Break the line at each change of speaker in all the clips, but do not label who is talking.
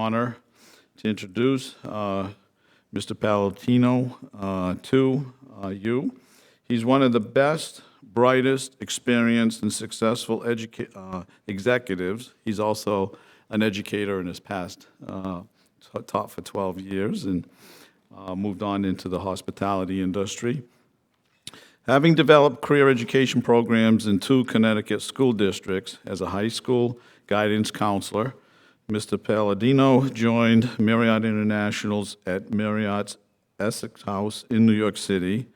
honor to introduce Mr. Palladino to you. He's one of the best, brightest, experienced, and successful executives. He's also an educator in his past, taught for 12 years and moved on into the hospitality industry. Having developed career education programs in 2 Connecticut school districts as a high school guidance counselor, Mr. Palladino joined Marriott International's at Marriott's Essex House in New York City.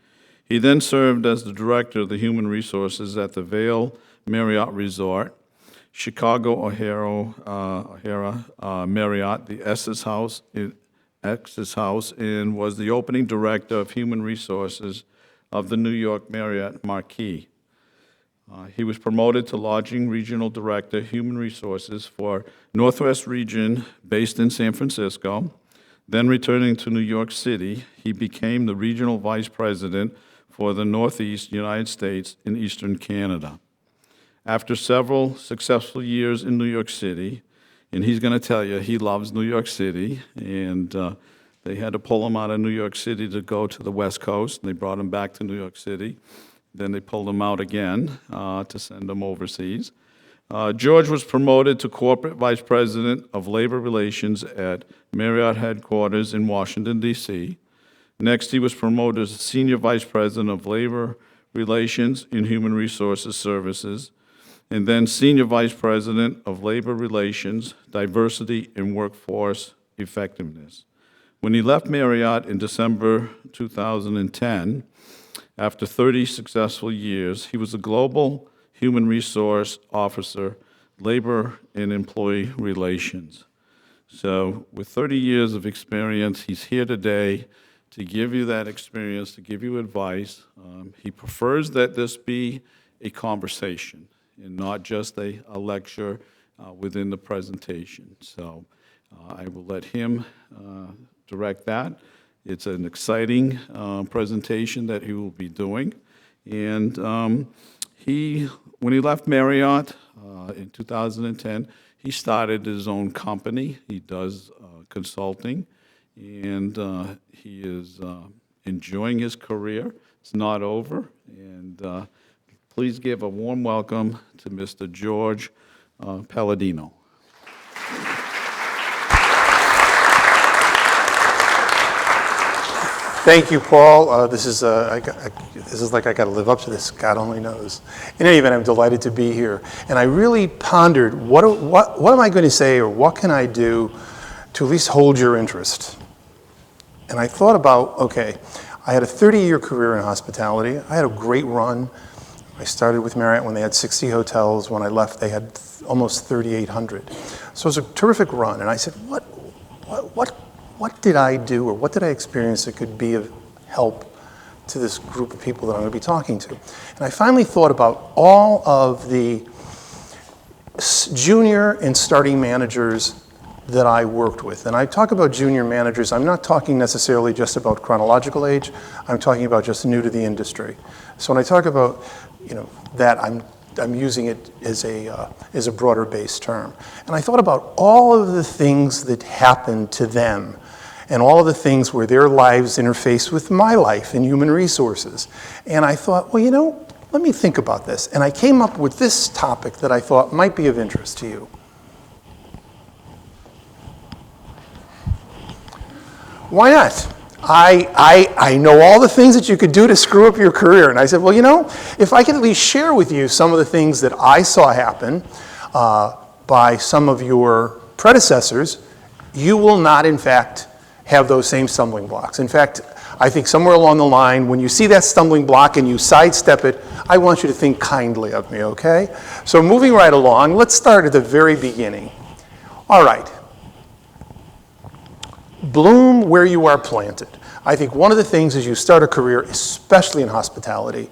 He then served as the director of the human resources at the Vail Marriott Resort, Chicago O'Hara Marriott, the Essex House, and was the opening director of human resources of the New York Marriott Marquis. He was promoted to Lodging Regional Director, Human Resources for Northwest Region based in San Francisco. Then returning to New York City, he became the Regional Vice President for the Northeast United States and Eastern Canada. After several successful years in New York City, and he's going to tell you he loves New York City, and they had to pull him out of New York City to go to the West Coast, and they brought him back to New York City. Then they pulled him out again to send him overseas. George was promoted to Corporate Vice President of Labor Relations at Marriott Headquarters in Washington, D.C. Next, he was promoted to Senior Vice President of Labor Relations and Human Resources Services, and then Senior Vice President of Labor Relations, Diversity, and Workforce Effectiveness. When he left Marriott in December 2010, after 30 successful years, he was a global human resource officer, labor and employee relations. So with 30 years of experience, he's here today to give you that experience, to give you advice. He prefers that this be a conversation and not just a lecture within the presentation. So I will let him direct that. It's an exciting presentation that he will be doing. And when he left Marriott in 2010, he started his own company. He does consulting, and he is enjoying his career. It's not over. And please give a warm welcome to Mr. George Palladino.
Thank you, Paul. This is like I got to live up to this. God only knows. In any event, I'm delighted to be here, and I really pondered what am I going to say, or what can I do to at least hold your interest. And I thought about, okay, I had a 30-year career in hospitality. I had a great run. I started with Marriott when they had 60 hotels. When I left, they had almost 3,800. So it was a terrific run. And I said, what did I do, or what did I experience that could be of help to this group of people that I'm going to be talking to? And I finally thought about all of the junior and starting managers that I worked with. And I talk about junior managers, I'm not talking necessarily just about chronological age, I'm talking about just new to the industry. So when I talk about that, I'm using it as a broader based term. And I thought about all of the things that happened to them and all of the things where their lives interface with my life in human resources. And I thought, well, let me think about this. And I came up with this topic that I thought might be of interest to you. Why not? I know all the things that you could do to screw up your career. And I said, well, if I could at least share with you some of the things that I saw happen by some of your predecessors, you will not, in fact, have those same stumbling blocks. In fact, I think somewhere along the line, when you see that stumbling block and you sidestep it, I want you to think kindly of me, okay? So moving right along, let's start at the very beginning. All right. Bloom where you are planted. I think one of the things as you start a career, especially in hospitality,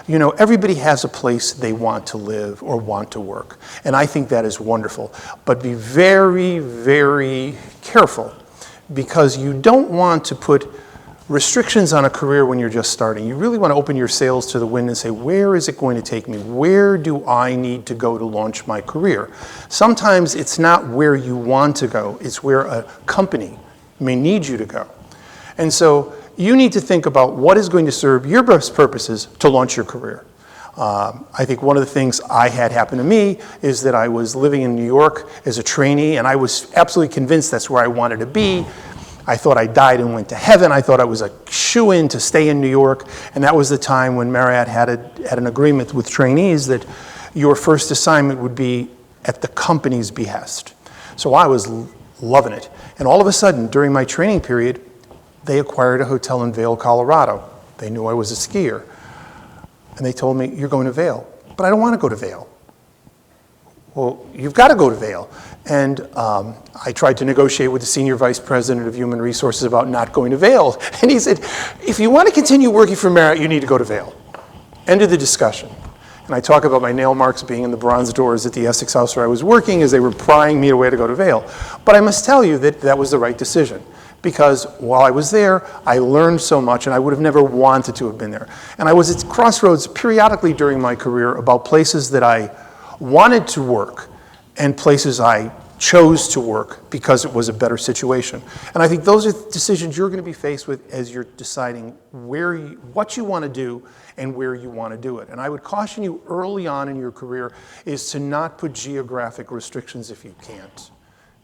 everybody has a place they want to live or want to work. And I think that is wonderful. But be very, very careful, because you don't want to put restrictions on a career when you're just starting. You really want to open your sails to the wind and say, where is it going to take me? Where do I need to go to launch my career? Sometimes it's not where you want to go, it's where a company may need you to go. And so you need to think about what is going to serve your best purposes to launch your career. I think one of the things I had happen to me is that I was living in New York as a trainee, and I was absolutely convinced that's where I wanted to be. I thought I died and went to heaven. I thought I was a shoo-in to stay in New York. And that was the time when Marriott had an agreement with trainees that your first assignment would be at the company's behest. So I was loving it. And all of a sudden, during my training period, they acquired a hotel in Vail, Colorado. They knew I was a skier. And they told me, you're going to Vail. But I don't want to go to Vail. Well, you've got to go to Vail. And I tried to negotiate with the senior vice president of human resources about not going to Vail. And he said, if you want to continue working for Marriott, you need to go to Vail. End of the discussion. And I talk about my nail marks being in the bronze doors at the Essex house where I was working as they were prying me away to go to Vail. But I must tell you that that was the right decision. Because while I was there, I learned so much, and I would have never wanted to have been there. And I was at crossroads periodically during my career about places that I wanted to work and places I chose to work because it was a better situation. And I think those are decisions you're going to be faced with as you're deciding what you want to do and where you want to do it. And I would caution you early on in your career is to not put geographic restrictions if you can't,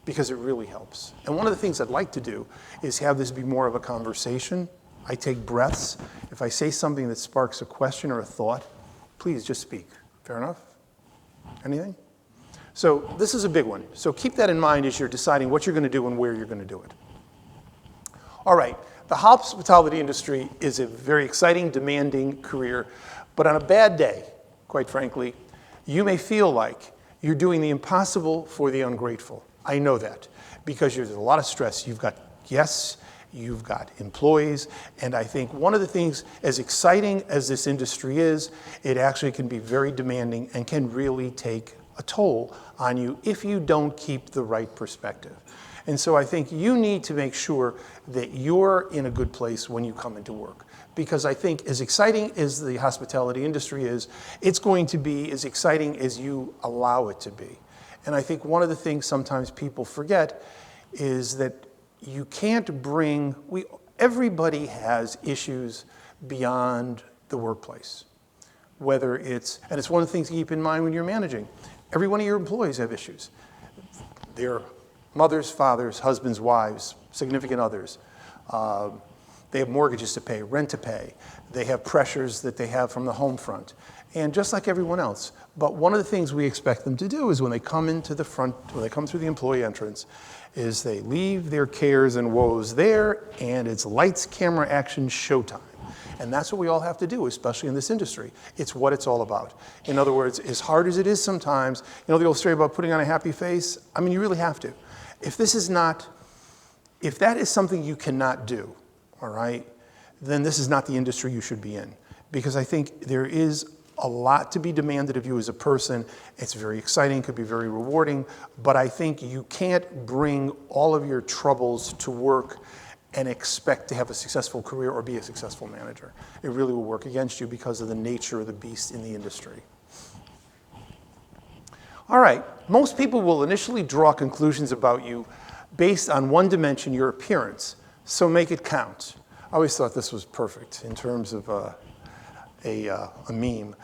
because it really helps. And one of the things I'd like to do is have this be more of a conversation. I take breaths. If I say something that sparks a question or a thought, please just speak. Fair enough? Anything? So this is a big one. So keep that in mind as you're deciding what you're going to do and where you're going to do it. All right. The hospitality industry is a very exciting, demanding career. But on a bad day, quite frankly, you may feel like you're doing the impossible for the ungrateful. I know that because there's a lot of stress. You've got guests, you've got employees, and I think one of the things, as exciting as this industry is, it actually can be very demanding and can really take a toll on you if you don't keep the right perspective. And so I think you need to make sure that you're in a good place when you come into work. Because I think as exciting as the hospitality industry is, it's going to be as exciting as you allow it to be. And I think one of the things sometimes people forget is that you can't bring, everybody has issues beyond the workplace. Whether it's, and it's one of the things to keep in mind when you're managing. Every one of your employees have issues. Their mothers, fathers, husbands, wives, significant others. They have mortgages to pay, rent to pay. They have pressures that they have from the home front. And just like everyone else. But one of the things we expect them to do is when they come into the front, when they come through the employee entrance, is they leave their cares and woes there, and it's lights, camera, action, showtime. And that's what we all have to do, especially in this industry. It's what it's all about. In other words, as hard as it is sometimes, you know the old story about putting on a happy face? I mean, you really have to. If that is something you cannot do, all right, then this is not the industry you should be in. Because I think there is a lot to be demanded of you as a person. It's very exciting, could be very rewarding, but I think you can't bring all of your troubles to work and expect to have a successful career or be a successful manager. It really will work against you because of the nature of the beast in the industry. All right, most people will initially draw conclusions about you based on one dimension, your appearance, so make it count. I always thought this was perfect in terms of a meme.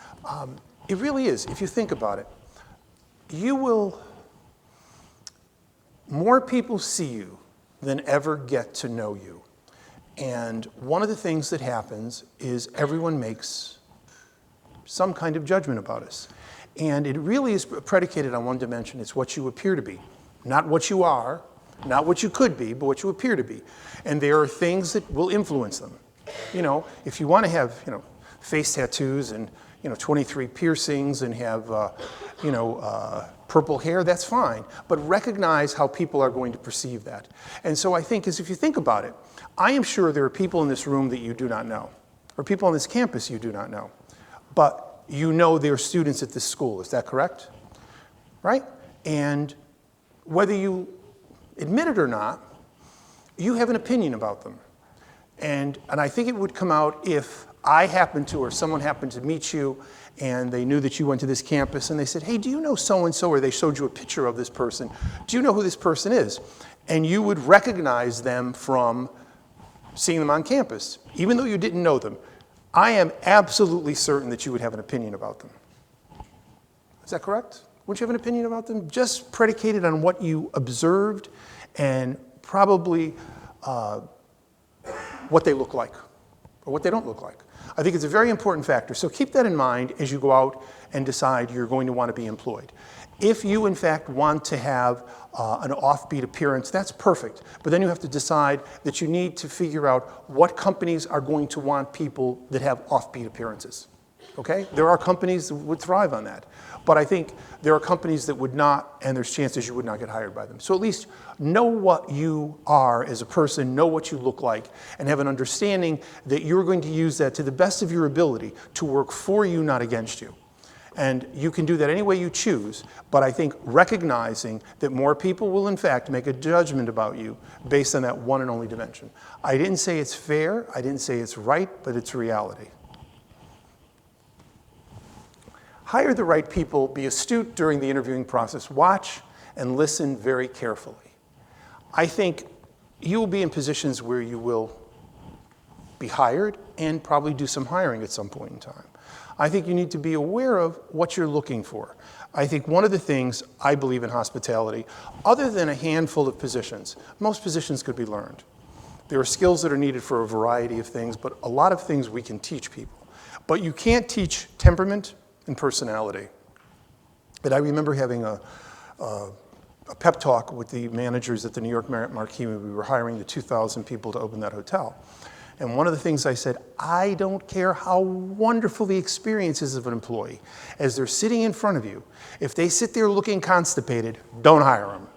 It really is, if you think about it. More people see you than ever get to know you. And one of the things that happens is everyone makes some kind of judgment about us. And it really is predicated on one dimension. It's what you appear to be. Not what you are, not what you could be, but what you appear to be. And there are things that will influence them. You know, if you want to have, face tattoos and, 23 piercings and have, purple hair, that's fine. But recognize how people are going to perceive that. And so I think if you think about it, I am sure there are people in this room that you do not know, or people on this campus you do not know. But you know they're students at this school, is that correct? Right? And whether you admit it or not, you have an opinion about them. And I think it would come out if I happened to, or someone happened to meet you, and they knew that you went to this campus, and they said, hey, do you know so-and-so, or they showed you a picture of this person. Do you know who this person is? And you would recognize them from seeing them on campus, even though you didn't know them. I am absolutely certain that you would have an opinion about them. Is that correct? Wouldn't you have an opinion about them? Just predicated on what you observed and probably what they look like or what they don't look like. I think it's a very important factor. So keep that in mind as you go out and decide you're going to want to be employed. If you, in fact, want to have an offbeat appearance, that's perfect. But then you have to decide that you need to figure out what companies are going to want people that have offbeat appearances. Okay? There are companies that would thrive on that. But I think there are companies that would not, and there's chances you would not get hired by them. So at least know what you are as a person, know what you look like, and have an understanding that you're going to use that to the best of your ability to work for you, not against you. And you can do that any way you choose, but I think recognizing that more people will, in fact, make a judgment about you based on that one and only dimension. I didn't say it's fair, I didn't say it's right, but it's reality. Hire the right people, be astute during the interviewing process, watch and listen very carefully. I think you will be in positions where you will be hired and probably do some hiring at some point in time. I think you need to be aware of what you're looking for. I think one of the things I believe in hospitality, other than a handful of positions, most positions could be learned. There are skills that are needed for a variety of things, but a lot of things we can teach people. But you can't teach temperament and personality. And I remember having a pep talk with the managers at the New York Marriott Marquis when we were hiring the 2,000 people to open that hotel. And one of the things I said, I don't care how wonderful the experience is of an employee. As they're sitting in front of you, if they sit there looking constipated, don't hire them.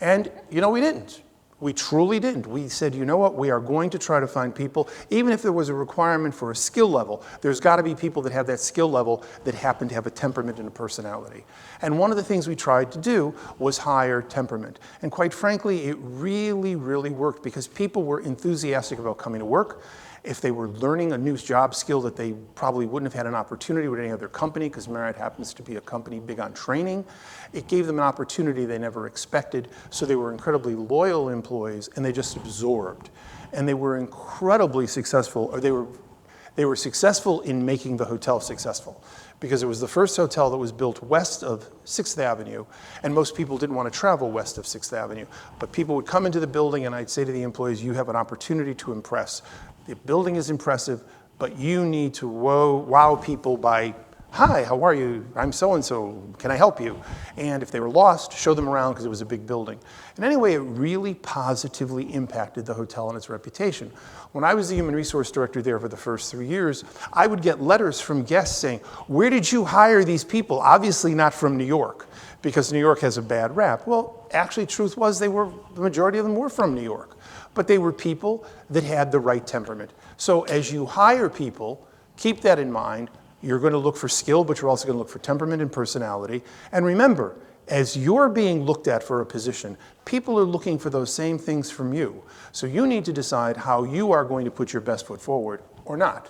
And, you know, we didn't. We truly didn't. We said, you know what, we are going to try to find people, even if there was a requirement for a skill level, there's got to be people that have that skill level that happen to have a temperament and a personality. And one of the things we tried to do was hire temperament. And quite frankly, it really, really worked because people were enthusiastic about coming to work. If they were learning a new job skill that they probably wouldn't have had an opportunity with any other company, because Marriott happens to be a company big on training, it gave them an opportunity they never expected. So they were incredibly loyal employees, and they just absorbed. And they were incredibly successful, or they were successful in making the hotel successful, because it was the first hotel that was built west of 6th Avenue, and most people didn't want to travel west of 6th Avenue. But people would come into the building, and I'd say to the employees, you have an opportunity to impress. The building is impressive, but you need to wow people by, hi, how are you? I'm so-and-so, can I help you? And if they were lost, show them around because it was a big building. And anyway, it really positively impacted the hotel and its reputation. When I was the human resource director there for the first 3 years, I would get letters from guests saying, where did you hire these people? Obviously not from New York, because New York has a bad rap. Well, actually, truth was the majority of them were from New York. But they were people that had the right temperament. So as you hire people, keep that in mind. You're going to look for skill, but you're also going to look for temperament and personality. And remember, as you're being looked at for a position, people are looking for those same things from you. So you need to decide how you are going to put your best foot forward or not.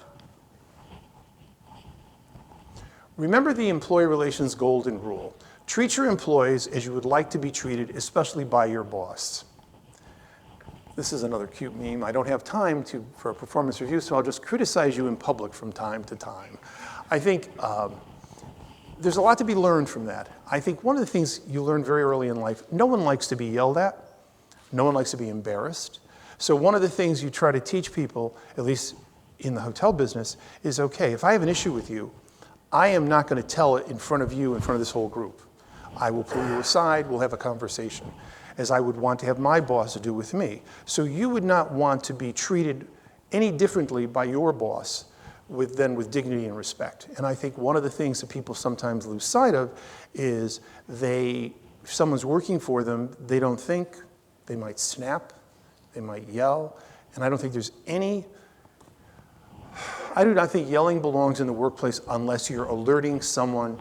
Remember the employee relations golden rule. Treat your employees as you would like to be treated, especially by your boss. This is another cute meme. I don't have time for a performance review, so I'll just criticize you in public from time to time. I think there's a lot to be learned from that. I think one of the things you learn very early in life, no one likes to be yelled at. No one likes to be embarrassed. So one of the things you try to teach people, at least in the hotel business, is, okay, if I have an issue with you, I am not going to tell it in front of you, in front of this whole group. I will pull you aside, we'll have a conversation, as I would want to have my boss do with me. So you would not want to be treated any differently by your boss than with dignity and respect. And I think one of the things that people sometimes lose sight of is if someone's working for them, they don't think, they might snap, they might yell, and I don't think there's I do not think yelling belongs in the workplace unless you're alerting someone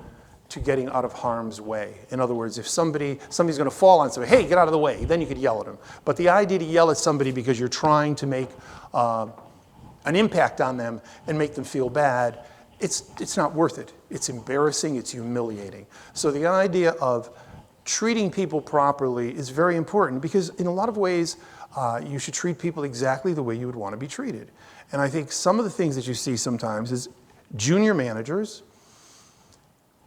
to getting out of harm's way. In other words, if somebody's going to fall on somebody, hey, get out of the way, then you could yell at them. But the idea to yell at somebody because you're trying to make an impact on them and make them feel bad, it's not worth it. It's embarrassing, it's humiliating. So the idea of treating people properly is very important because in a lot of ways, you should treat people exactly the way you would want to be treated. And I think some of the things that you see sometimes is junior managers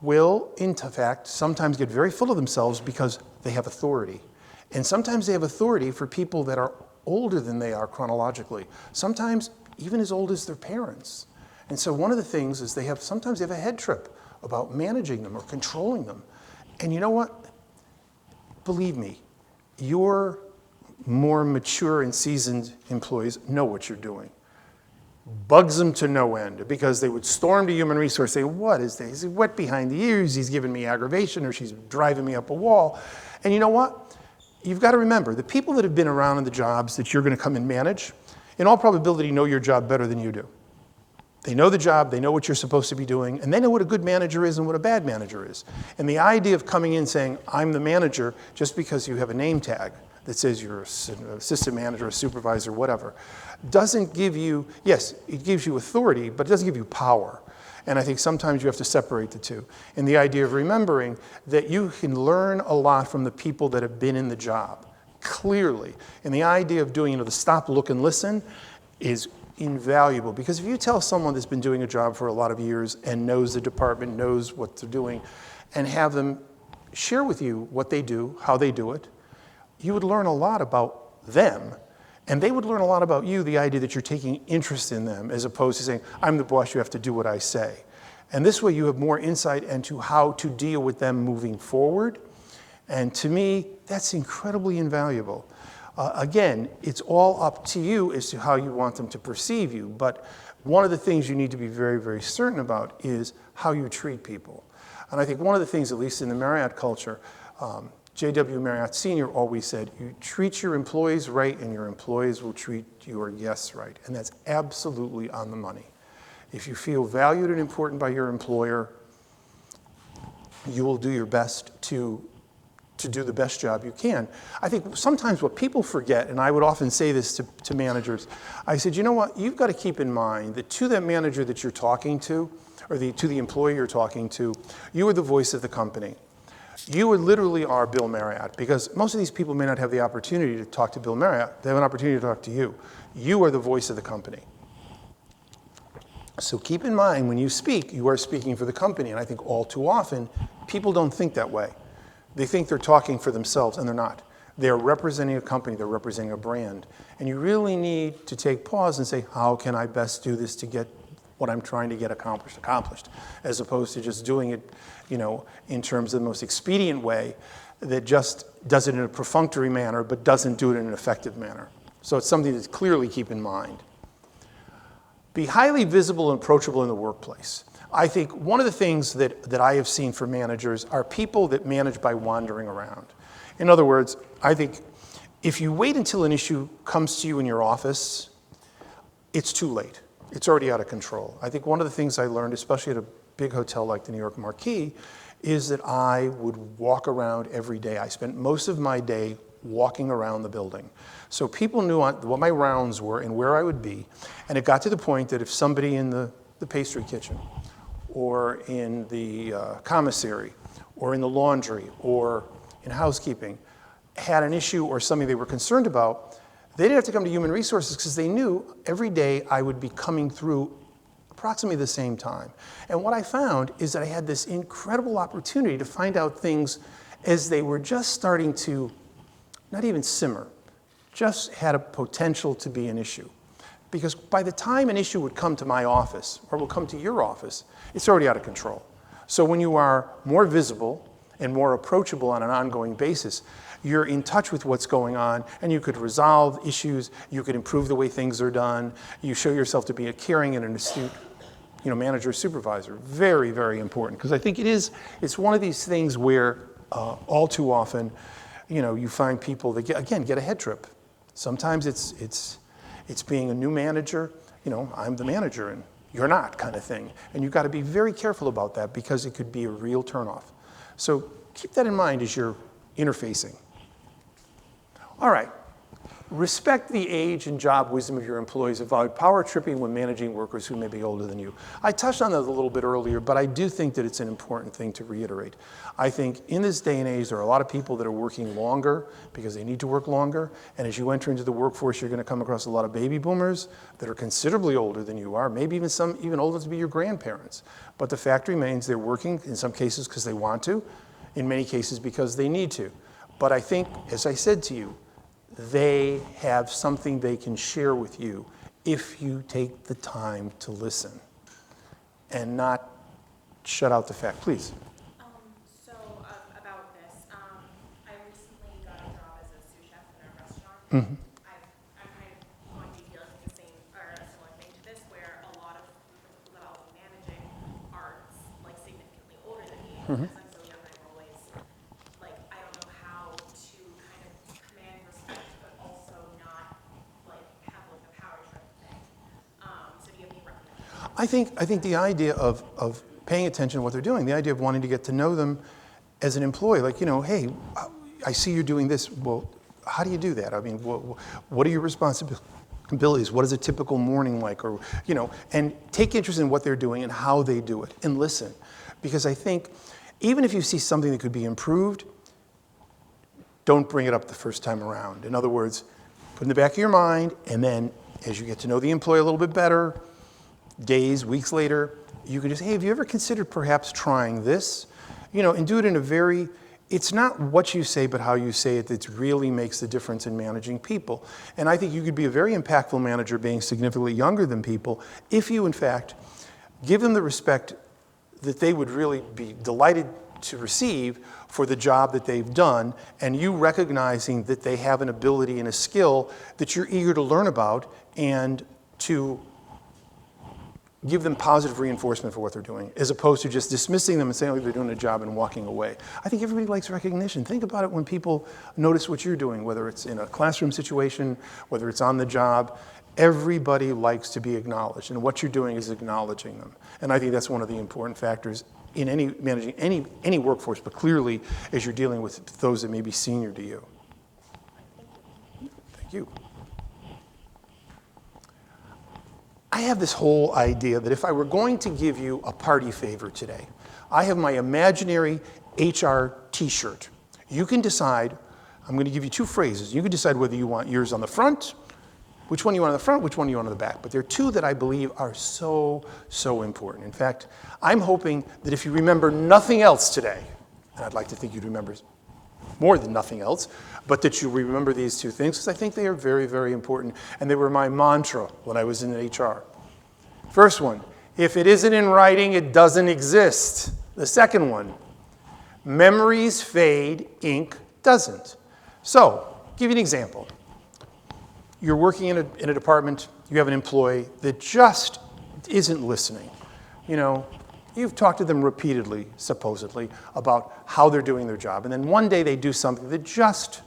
will, in fact, sometimes get very full of themselves because they have authority. And sometimes they have authority for people that are older than they are chronologically, sometimes even as old as their parents. And so one of the things is sometimes they have a head trip about managing them or controlling them. And you know what? Believe me, your more mature and seasoned employees know what you're doing. Bugs them to no end because they would storm to human resource, say, what is this? He's wet behind the ears, he's giving me aggravation, or she's driving me up a wall. And you know what? You've got to remember, the people that have been around in the jobs that you're going to come and manage, in all probability know your job better than you do. They know the job, they know what you're supposed to be doing, and they know what a good manager is and what a bad manager is. And the idea of coming in saying, I'm the manager, just because you have a name tag that says you're an assistant manager, a supervisor, whatever, doesn't give you, yes, it gives you authority, but it doesn't give you power. And I think sometimes you have to separate the two. And the idea of remembering that you can learn a lot from the people that have been in the job, clearly. And the idea of doing, the stop, look, and listen is invaluable. Because if you tell someone that's been doing a job for a lot of years and knows the department, knows what they're doing, and have them share with you what they do, how they do it, you would learn a lot about them. And they would learn a lot about you, the idea that you're taking interest in them, as opposed to saying, I'm the boss, you have to do what I say. And this way you have more insight into how to deal with them moving forward. And to me, that's incredibly invaluable. Again, it's all up to you as to how you want them to perceive you. But one of the things you need to be very, very certain about is how you treat people. And I think one of the things, at least in the Marriott culture, J.W. Marriott Sr. always said, you treat your employees right and your employees will treat your guests right. And that's absolutely on the money. If you feel valued and important by your employer, you will do your best to do the best job you can. I think sometimes what people forget, and I would often say this to managers, I said, you know what, you've got to keep in mind that to that manager that you're talking to, or to the employee you're talking to, you are the voice of the company. You literally are Bill Marriott, because most of these people may not have the opportunity to talk to Bill Marriott. They have an opportunity to talk to you. You are the voice of the company. So keep in mind, when you speak, you are speaking for the company. And I think all too often, people don't think that way. They think they're talking for themselves, and they're not. They're representing a company. They're representing a brand. And you really need to take pause and say, how can I best do this to get what I'm trying to get accomplished, as opposed to just doing it, in terms of the most expedient way that just does it in a perfunctory manner, but doesn't do it in an effective manner. So it's something to clearly keep in mind. Be highly visible and approachable in the workplace. I think one of the things that I have seen for managers are people that manage by wandering around. In other words, I think if you wait until an issue comes to you in your office, it's too late. It's already out of control. I think one of the things I learned, especially at a big hotel like the New York Marquis, is that I would walk around every day. I spent most of my day walking around the building. So people knew what my rounds were and where I would be. And it got to the point that if somebody in the pastry kitchen, or in the commissary, or in the laundry, or in housekeeping, had an issue or something they were concerned about, they didn't have to come to human resources because they knew every day I would be coming through approximately the same time. And what I found is that I had this incredible opportunity to find out things as they were just starting to, not even simmer, just had a potential to be an issue. Because by the time an issue would come to my office, or will come to your office, it's already out of control. So when you are more visible and more approachable on an ongoing basis, you're in touch with what's going on, and you could resolve issues, you could improve the way things are done, you show yourself to be a caring and an astute manager or supervisor. Very, very important, because I think it's one of these things where all too often, you find people that, get a head trip. Sometimes it's being a new manager, I'm the manager and you're not, kind of thing. And you've got to be very careful about that because it could be a real turnoff. So keep that in mind as you're interfacing. All right. Respect the age and job wisdom of your employees. Avoid power tripping when managing workers who may be older than you. I touched on that a little bit earlier, but I do think that it's an important thing to reiterate. I think in this day and age, there are a lot of people that are working longer because they need to work longer. And as you enter into the workforce, you're going to come across a lot of baby boomers that are considerably older than you are, maybe even some even older to be your grandparents. But the fact remains they're working in some cases because they want to, in many cases because they need to. But I think, as I said to you, they have something they can share with you if you take the time to listen and not shut out the fact. Please.
About this, I recently got a job as a sous chef in a restaurant.
Mm-hmm.
I'm kind of going to be dealing with the same or a similar thing to this, where a lot of the people that I'll be managing are like significantly older than me.
Mm-hmm.
Because I'm so young, I'm always like, I don't know how to kind of command respect, but also not like have like a power trip thing. So do you have any recommendations?
I think the idea of paying attention to what they're doing, the idea of wanting to get to know them as an employee, like, hey, I see you're doing this. Well, how do you do that? I mean, what are your responsibilities? What is a typical morning like? Or, and take interest in what they're doing and how they do it and listen. Because I think even if you see something that could be improved, don't bring it up the first time around. In other words, put it in the back of your mind, and then as you get to know the employee a little bit better, days, weeks later, you can just, hey, have you ever considered perhaps trying this? And do it in a very, it's not what you say, but how you say it that really makes the difference in managing people. And I think you could be a very impactful manager being significantly younger than people if you, in fact, give them the respect that they would really be delighted to receive for the job that they've done, and you recognizing that they have an ability and a skill that you're eager to learn about and to give them positive reinforcement for what they're doing, as opposed to just dismissing them and saying, oh, they're doing a job and walking away. I think everybody likes recognition. Think about it when people notice what you're doing, whether it's in a classroom situation, whether it's on the job. Everybody likes to be acknowledged, and what you're doing is acknowledging them. And I think that's one of the important factors in managing any workforce, but clearly as you're dealing with those that may be senior to you. Thank you. I have this whole idea that if I were going to give you a party favor today, I have my imaginary HR t-shirt. You can decide, I'm going to give you two phrases. You can decide whether you want yours on the front, which one you want on the front, which one you want on the back. But there are two that I believe are so, so important. In fact, I'm hoping that if you remember nothing else today, and I'd like to think you'd remember more than nothing else, but that you remember these two things, because I think they are very, very important. And they were my mantra when I was in HR. First one, if it isn't in writing, it doesn't exist. The second one, memories fade, ink doesn't. So, give you an example. You're working in a department, you have an employee that just isn't listening. You've talked to them repeatedly, supposedly, about how they're doing their job. And then one day they do something that just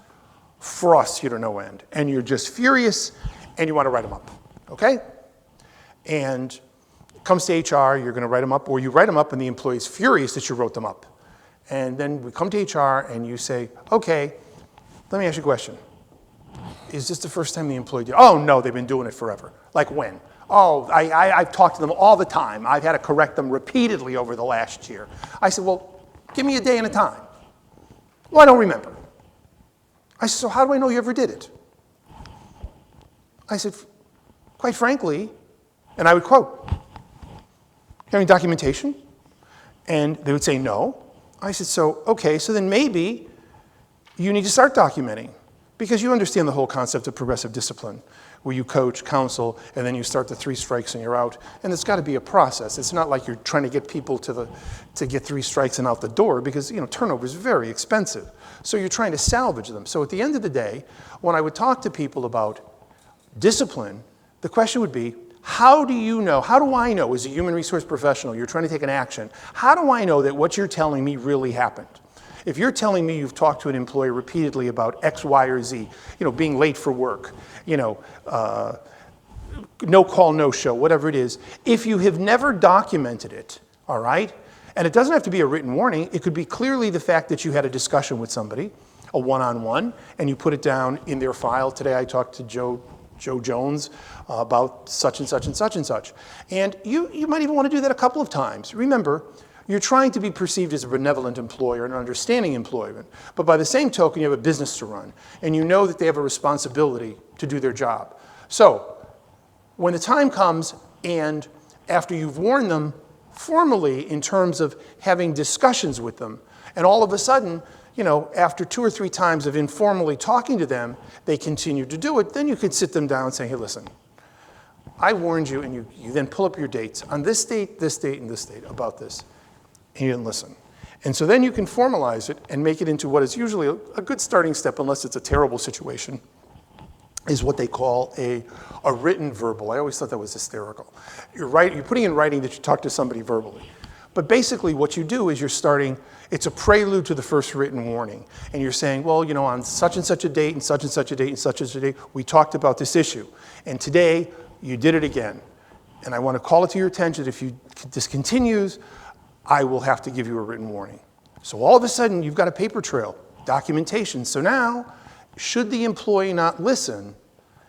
frosts you to no end. And you're just furious, and you want to write them up. Okay? And it comes to HR, you're going to write them up, or you write them up, and the employee's furious that you wrote them up. And then we come to HR, and you say, okay, let me ask you a question. Is this the first time the employee did? Oh, no, they've been doing it forever. Like when? Oh, I've talked to them all the time. I've had to correct them repeatedly over the last year. I said, well, give me a day and a time. Well, I don't remember. I said, so how do I know you ever did it? I said, quite frankly, and I would quote, any documentation? And they would say no. I said, so, okay, so then maybe you need to start documenting, because you understand the whole concept of progressive discipline, where you coach, counsel, and then you start the 3 strikes and you're out. And it's got to be a process. It's not like you're trying to get people to get 3 strikes and out the door, because turnover is very expensive. So you're trying to salvage them. So at the end of the day, when I would talk to people about discipline, the question would be, how do I know as a human resource professional, you're trying to take an action, how do I know that what you're telling me really happened? If you're telling me you've talked to an employee repeatedly about X, Y, or Z, being late for work, no call, no show, whatever it is, if you have never documented it, all right, and it doesn't have to be a written warning, it could be clearly the fact that you had a discussion with somebody a one-on-one, and you put it down in their file. Today I talked to Joe Jones about such and such and such and such. And you might even want to do that a couple of times. Remember, you're trying to be perceived as a benevolent employer and an understanding employer. But by the same token, you have a business to run, and you know that they have a responsibility to do their job. So when the time comes, and after you've warned them formally in terms of having discussions with them, and all of a sudden, after 2 or 3 times of informally talking to them, they continue to do it, then you could sit them down and say, hey, listen, I warned you, and you then pull up your dates on this date, and this date about this. And you didn't listen. And so then you can formalize it and make it into what is usually a good starting step, unless it's a terrible situation, is what they call a written verbal. I always thought that was hysterical. You're putting in writing that you talk to somebody verbally. But basically what you do is it's a prelude to the first written warning. And you're saying, well, on such and such a date and such and such a date and such and such a date, we talked about this issue. And today, you did it again. And I want to call it to your attention that if this continues, I will have to give you a written warning. So all of a sudden, you've got a paper trail, documentation. So now, should the employee not listen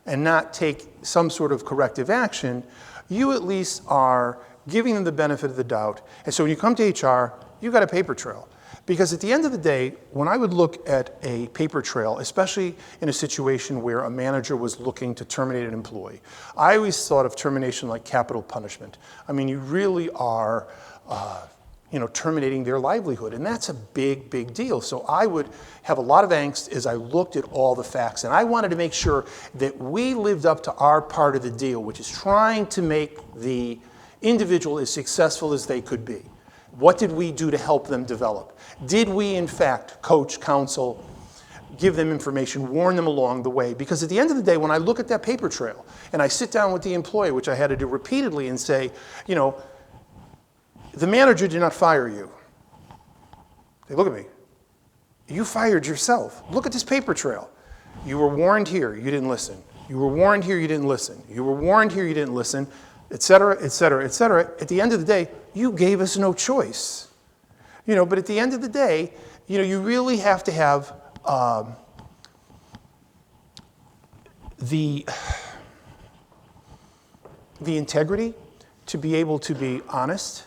and not take some sort of corrective action, you at least are giving them the benefit of the doubt. And so when you come to HR, you've got a paper trail. Because at the end of the day, when I would look at a paper trail, especially in a situation where a manager was looking to terminate an employee, I always thought of termination like capital punishment. I mean, you really are terminating their livelihood. And that's a big, big deal. So I would have a lot of angst as I looked at all the facts. And I wanted to make sure that we lived up to our part of the deal, which is trying to make the individual as successful as they could be. What did we do to help them develop? Did we, in fact, coach, counsel, give them information, warn them along the way? Because at the end of the day, when I look at that paper trail and I sit down with the employee, which I had to do repeatedly, and say, the manager did not fire you. They look at me. You fired yourself. Look at this paper trail. You were warned here, you didn't listen. You were warned here, you didn't listen. You were warned here, you didn't listen, et cetera, et cetera, et cetera. At the end of the day, you gave us no choice. But at the end of the day, you really have to have the integrity to be able to be honest,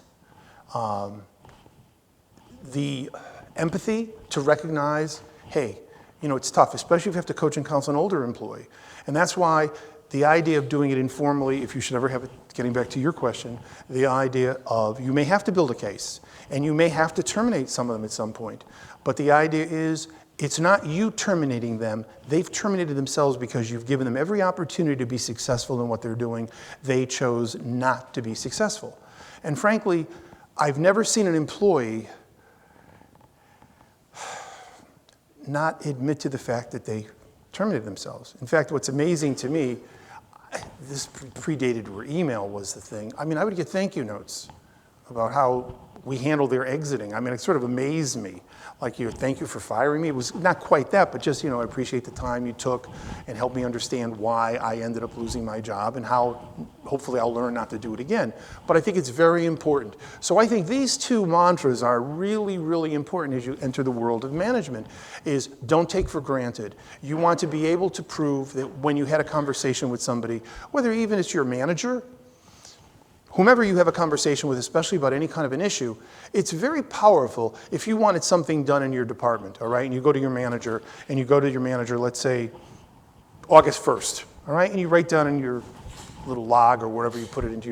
the empathy to recognize, hey, it's tough, especially if you have to coach and counsel an older employee. And that's why the idea of doing it informally, if you should ever have it, getting back to your question, the idea of you may have to build a case, and you may have to terminate some of them at some point. But the idea is, it's not you terminating them. They've terminated themselves because you've given them every opportunity to be successful in what they're doing. They chose not to be successful. And frankly, I've never seen an employee not admit to the fact that they terminated themselves. In fact, what's amazing to me, this predated where email was the thing. I mean, I would get thank you notes about how we handled their exiting. I mean, it sort of amazed me. Like, thank you for firing me. It was not quite that, but just, I appreciate the time you took and helped me understand why I ended up losing my job and how hopefully I'll learn not to do it again. But I think it's very important. So I think these two mantras are really, really important as you enter the world of management, is don't take for granted. You want to be able to prove that when you had a conversation with somebody, whether even it's your manager, whomever you have a conversation with, especially about any kind of an issue, it's very powerful if you wanted something done in your department, all right? And you go to your manager, let's say, August 1st, all right? And you write down in your little log or wherever you put it into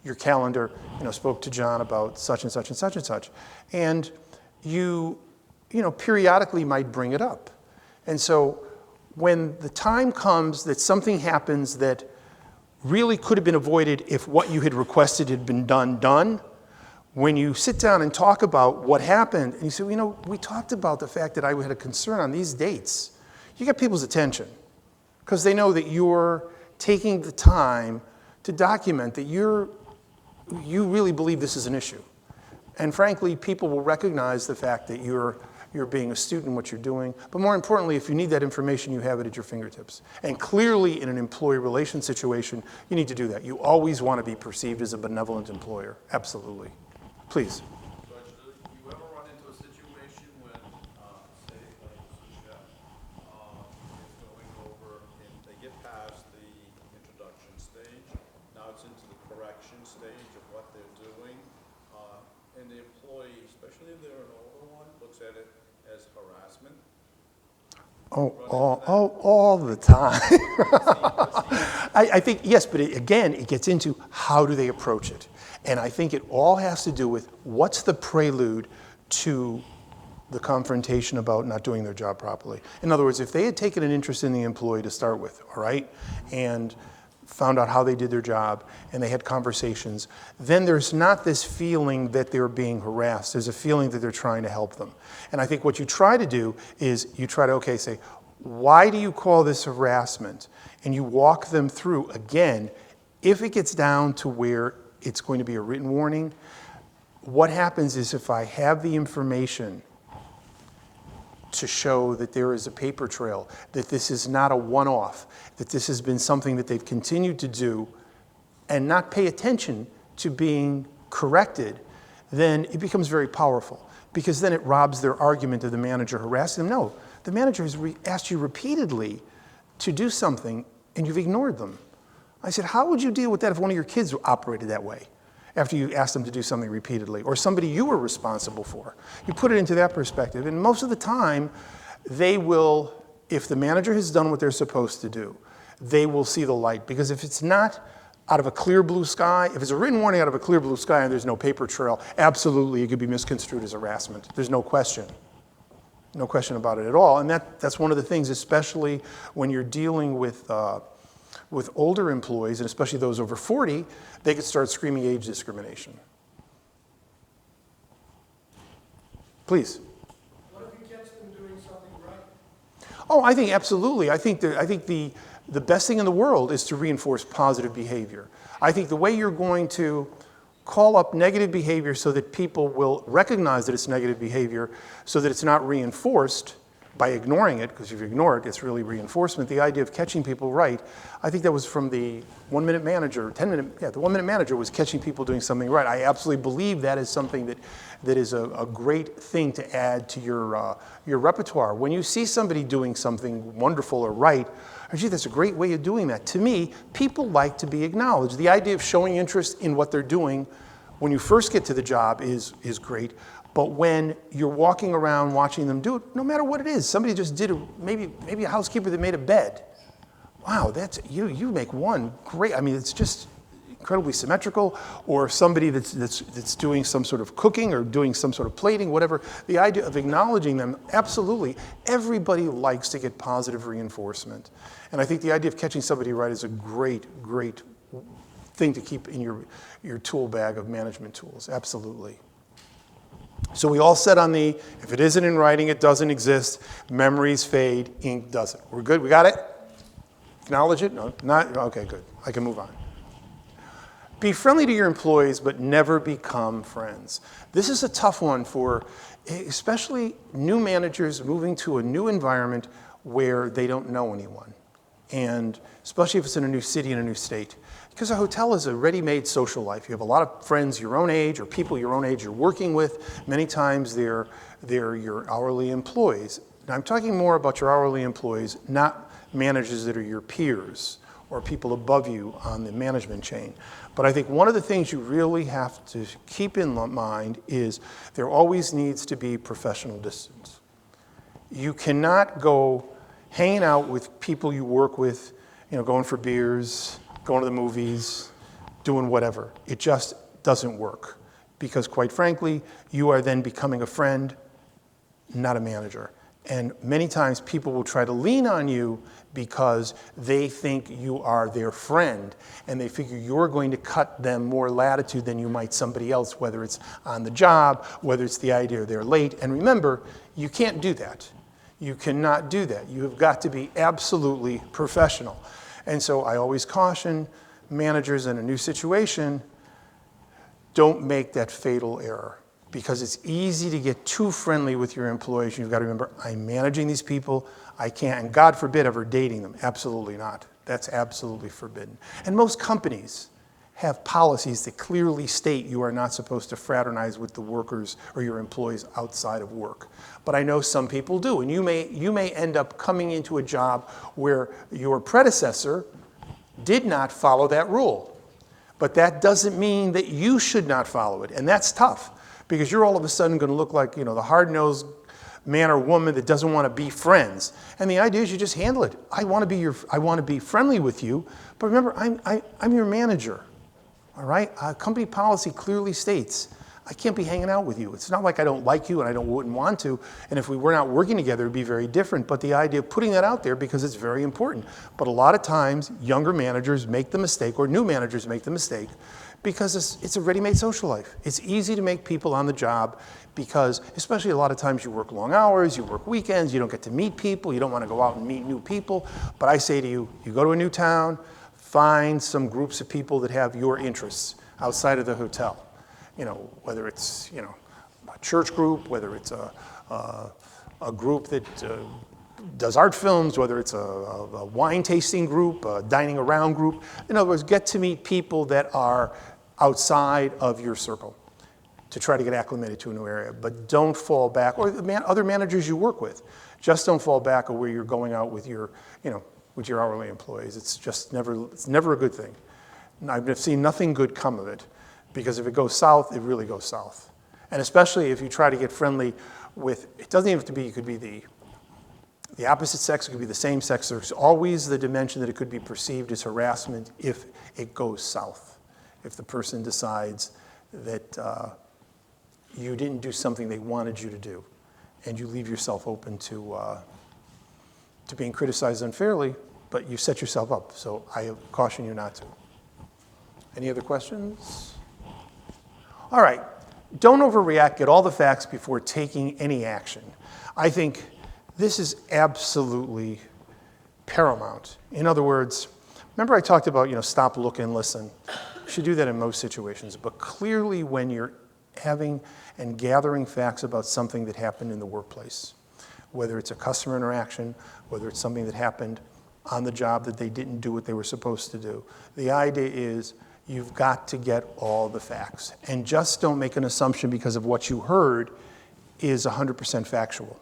your calendar, spoke to John about such and such and such and such. And you periodically might bring it up. And so when the time comes that something happens that really could have been avoided if what you had requested had been done. When you sit down and talk about what happened, and you say, we talked about the fact that I had a concern on these dates, you get people's attention because they know that you're taking the time to document that you really believe this is an issue. And frankly, people will recognize the fact that you're being astute in what you're doing. But more importantly, if you need that information, you have it at your fingertips. And clearly, in an employee relations situation, you need to do that. You always want to be perceived as a benevolent employer. Absolutely. Please.
Judge, do you ever run into a situation when, say, introduction stage of what they're doing, and the employee, especially if they're an older one, looks at it as harassment.
All the time. I think, yes, but again, it gets into how do they approach it. And I think it all has to do with what's the prelude to the confrontation about not doing their job properly. In other words, if they had taken an interest in the employee to start with, all right, and found out how they did their job, and they had conversations, then there's not this feeling that they're being harassed. There's a feeling that they're trying to help them. And I think what you try to do is you try to, say, why do you call this harassment? And you walk them through, again, if it gets down to where it's going to be a written warning, what happens is if I have the information to show that there is a paper trail, that this is not a one-off, that this has been something that they've continued to do and not pay attention to being corrected, then it becomes very powerful, because then it robs their argument of the manager harassing them. No, the manager has asked you repeatedly to do something and you've ignored them. I said, how would you deal with that if one of your kids operated that way after you asked them to do something repeatedly, or somebody you were responsible for? You put it into that perspective, and most of the time, they will, if the manager has done what they're supposed to do, they will see the light. Because if it's not out of a clear blue sky, if it's a written warning out of a clear blue sky and there's no paper trail, absolutely it could be misconstrued as harassment. There's no question. No question about it at all. And that's one of the things, especially when you're dealing with older employees, and especially those over 40, they could start screaming age discrimination. Please.
What if you catch them doing something right?
Oh, I think absolutely. I think the best thing in the world is to reinforce positive behavior. I think the way you're going to call up negative behavior so that people will recognize that it's negative behavior, so that it's not reinforced by ignoring it, because if you ignore it, it's really reinforcement. The idea of catching people right, I think that was from the 1 Minute Manager, 10 minute, the 1 Minute Manager was catching people doing something right. I absolutely believe that is something that is a great thing to add to your repertoire. When you see somebody doing something wonderful or right, oh, gee, that's a great way of doing that. To me, people like to be acknowledged. The idea of showing interest in what they're doing when you first get to the job is great. But when you're walking around watching them do it, no matter what it is, somebody just did maybe a housekeeper that made a bed. Wow, that's you make one great. I mean, it's just incredibly symmetrical. Or somebody that's doing some sort of cooking or doing some sort of plating, whatever. The idea of acknowledging them, absolutely. Everybody likes to get positive reinforcement. And I think the idea of catching somebody right is a great, great thing to keep in your tool bag of management tools. Absolutely. So we all said on the, if it isn't in writing, it doesn't exist. Memories fade, ink doesn't. We're good? We got it? Acknowledge it? No, not? Okay, good. I can move on. Be friendly to your employees, but never become friends. This is a tough one for especially new managers moving to a new environment where they don't know anyone. And especially if it's in a new city and a new state. Because a hotel is a ready-made social life. You have a lot of friends your own age or people your own age you're working with. Many times they're your hourly employees. Now I'm talking more about your hourly employees, not managers that are your peers or people above you on the management chain. But I think one of the things you really have to keep in mind is there always needs to be professional distance. You cannot go hanging out with people you work with, going for beers, going to the movies, doing whatever. It just doesn't work. Because quite frankly, you are then becoming a friend, not a manager. And many times people will try to lean on you because they think you are their friend and they figure you're going to cut them more latitude than you might somebody else, whether it's on the job, whether it's the idea they're late. And remember, you can't do that. You cannot do that. You have got to be absolutely professional. And so I always caution managers in a new situation, don't make that fatal error. Because it's easy to get too friendly with your employees. You've got to remember, I'm managing these people. I can't, and God forbid, ever dating them. Absolutely not. That's absolutely forbidden. And most companies have policies that clearly state you are not supposed to fraternize with the workers or your employees outside of work. But I know some people do, and you may end up coming into a job where your predecessor did not follow that rule. But that doesn't mean that you should not follow it. And that's tough, because you're all of a sudden going to look like, the hard-nosed man or woman that doesn't want to be friends. And the idea is you just handle it. I want to be friendly with you, but remember, I'm your manager. All right? Company policy clearly states I can't be hanging out with you. It's not like I don't like you and I wouldn't want to. And if we were not working together, it'd be very different. But the idea of putting that out there, because it's very important. But a lot of times, younger managers make the mistake, or new managers make the mistake, because it's a ready-made social life. It's easy to make people on the job, because especially a lot of times you work long hours, you work weekends, you don't get to meet people, you don't want to go out and meet new people. But I say to you, you go to a new town, find some groups of people that have your interests outside of the hotel. Whether it's, a church group, whether it's a group that does art films, whether it's a wine tasting group, a dining around group. In other words, get to meet people that are outside of your circle to try to get acclimated to a new area. But don't fall back, or other managers you work with. Just don't fall back where you're going out with your, with your hourly employees. It's never a good thing. And I've seen nothing good come of it. Because if it goes south, it really goes south. And especially if you try to get friendly with, it doesn't even have to be, it could be the opposite sex, it could be the same sex. There's always the dimension that it could be perceived as harassment if it goes south. If the person decides that you didn't do something they wanted you to do, and you leave yourself open to being criticized unfairly, but you set yourself up. So I caution you not to. Any other questions? All right, don't overreact, get all the facts before taking any action. I think this is absolutely paramount. In other words, remember I talked about, stop, look, and listen. You should do that in most situations, but clearly when you're having and gathering facts about something that happened in the workplace, whether it's a customer interaction, whether it's something that happened on the job that they didn't do what they were supposed to do, the idea is you've got to get all the facts. And just don't make an assumption because of what you heard is 100% factual.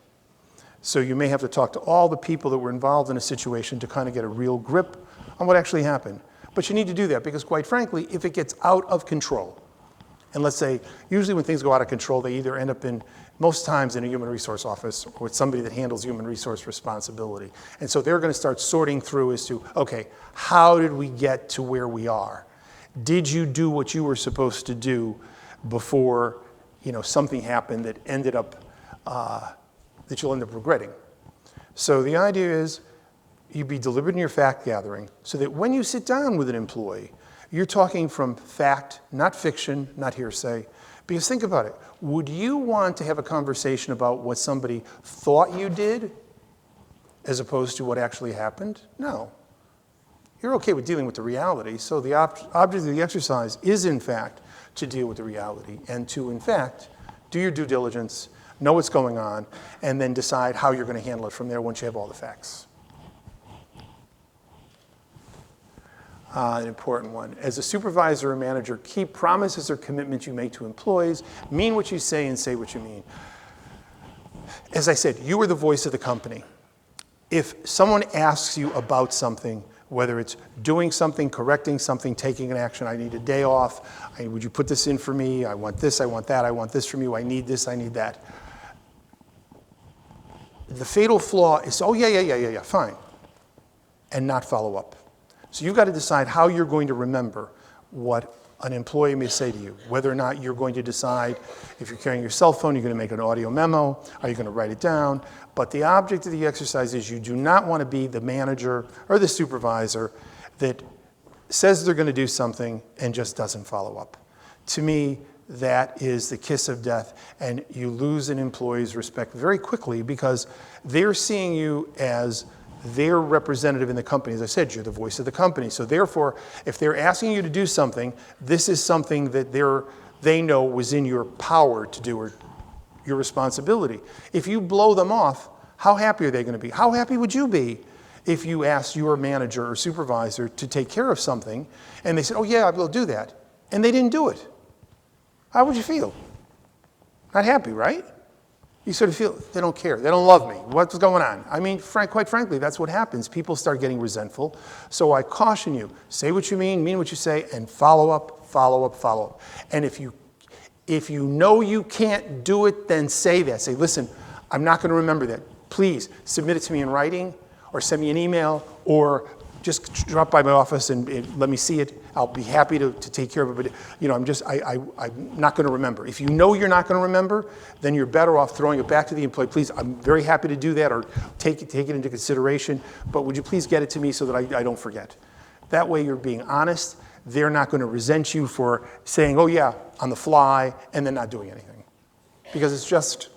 So you may have to talk to all the people that were involved in a situation to kind of get a real grip on what actually happened. But you need to do that because, quite frankly, if it gets out of control, and let's say, usually when things go out of control, they either end up most times in a human resource office or with somebody that handles human resource responsibility. And so they're going to start sorting through as to, okay, how did we get to where we are? Did you do what you were supposed to do before, something happened that ended up, that you'll end up regretting? So the idea is you be deliberate in your fact gathering so that when you sit down with an employee, you're talking from fact, not fiction, not hearsay. Because think about it. Would you want to have a conversation about what somebody thought you did as opposed to what actually happened? No. You're okay with dealing with the reality, so the object of the exercise is, in fact, to deal with the reality and to, in fact, do your due diligence, know what's going on, and then decide how you're going to handle it from there once you have all the facts. An important one. As a supervisor or manager, keep promises or commitments you make to employees, mean what you say and say what you mean. As I said, you are the voice of the company. If someone asks you about something, whether it's doing something, correcting something, taking an action, I need a day off, would you put this in for me, I want this, I want that, I want this from you, I need this, I need that. The fatal flaw is, oh yeah, fine, and not follow up. So you've got to decide how you're going to remember what an employee may say to you, whether or not you're going to decide if you're carrying your cell phone, you're going to make an audio memo, are you going to write it down? But the object of the exercise is you do not want to be the manager or the supervisor that says they're going to do something and just doesn't follow up. To me, that is the kiss of death, and you lose an employee's respect very quickly because they're seeing you as their representative in the company. As I said, you're the voice of the company. So therefore, if they're asking you to do something, this is something that they know was in your power to do or your responsibility. If you blow them off, how happy are they going to be? How happy would you be if you asked your manager or supervisor to take care of something and they said, oh yeah, I will do that, and they didn't do it? How would you feel? Not happy, right? You sort of feel they don't care. They don't love me. What's going on? I mean, quite frankly, that's what happens. People start getting resentful. So I caution you, say what you mean what you say, and follow up, follow up, follow up. And if you know you can't do it, then say that. Say, listen, I'm not going to remember that. Please submit it to me in writing, or send me an email, or just drop by my office and let me see it. I'll be happy to take care of it, but I'm not going to remember. If you know you're not going to remember, then you're better off throwing it back to the employee. Please, I'm very happy to do that, or take it into consideration, but would you please get it to me so that I don't forget? That way you're being honest. They're not going to resent you for saying, oh yeah, on the fly, and then not doing anything. Because it's just,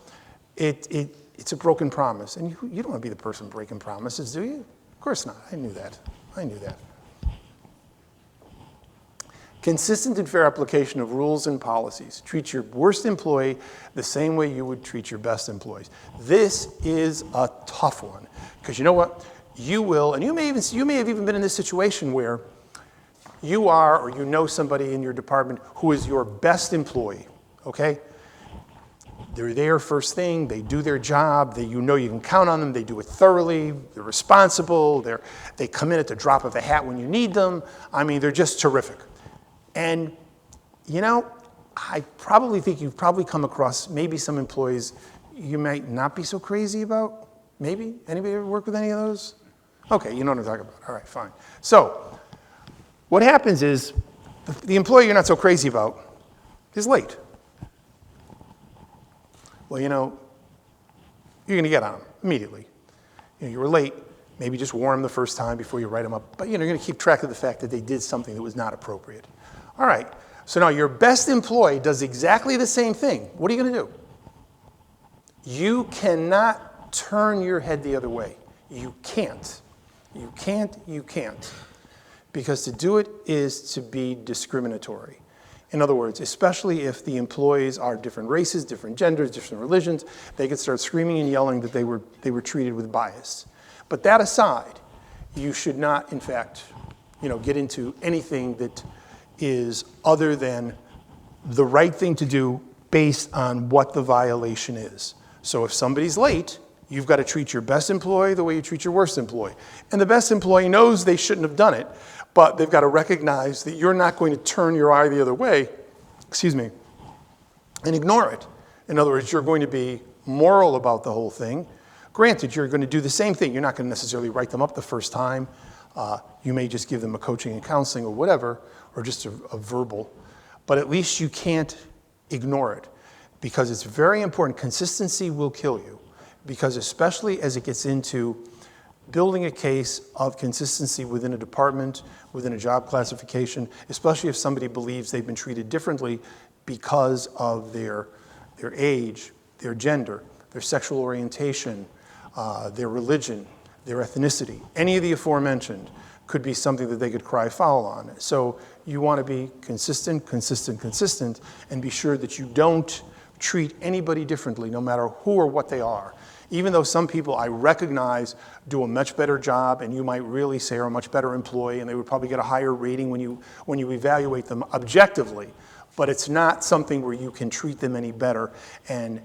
it's a broken promise. And you don't want to be the person breaking promises, do you? Of course not. I knew that. Consistent and fair application of rules and policies. Treat your worst employee the same way you would treat your best employees. This is a tough one, because you know what? You will, and you may have even been in this situation where you are, or you know somebody in your department who is your best employee, okay? They're there first thing, they do their job, you know you can count on them, they do it thoroughly, they're responsible, they come in at the drop of a hat when you need them. I mean, they're just terrific. And, I probably think you've probably come across maybe some employees you might not be so crazy about. Maybe? Anybody ever work with any of those? Okay, you know what I'm talking about. All right, fine. So, what happens is the employee you're not so crazy about is late. Well, you're going to get on them immediately. You were late. Maybe just warn them the first time before you write them up. But you're going to keep track of the fact that they did something that was not appropriate. All right. So now your best employee does exactly the same thing. What are you going to do? You cannot turn your head the other way. You can't. You can't. Because to do it is to be discriminatory. In other words, especially if the employees are different races, different genders, different religions, they could start screaming and yelling that they were treated with bias. But that aside, you should not, in fact, get into anything that is other than the right thing to do based on what the violation is. So if somebody's late, you've got to treat your best employee the way you treat your worst employee. And the best employee knows they shouldn't have done it, but they've got to recognize that you're not going to turn your eye the other way, and ignore it. In other words, you're going to be moral about the whole thing. Granted, you're going to do the same thing. You're not going to necessarily write them up the first time. You may just give them a coaching and counseling or whatever, or just a verbal. But at least you can't ignore it, because it's very important. Consistency will kill you, because especially as it gets into building a case of consistency within a department, within a job classification, especially if somebody believes they've been treated differently because of their age, their gender, their sexual orientation, their religion, their ethnicity. Any of the aforementioned could be something that they could cry foul on. So you want to be consistent, and be sure that you don't treat anybody differently, no matter who or what they are. Even though some people I recognize do a much better job, and you might really say are a much better employee, and they would probably get a higher rating when you evaluate them objectively. But it's not something where you can treat them any better and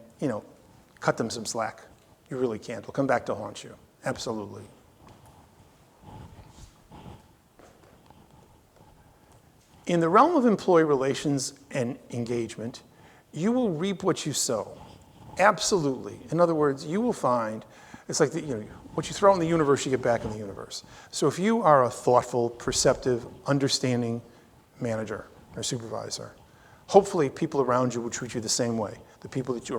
cut them some slack. You really can't. It'll come back to haunt you. Absolutely. In the realm of employee relations and engagement, you will reap what you sow. Absolutely. In other words, you will find, it's like what you throw in the universe, you get back in the universe. So if you are a thoughtful, perceptive, understanding manager or supervisor, hopefully people around you will treat you the same way. The people that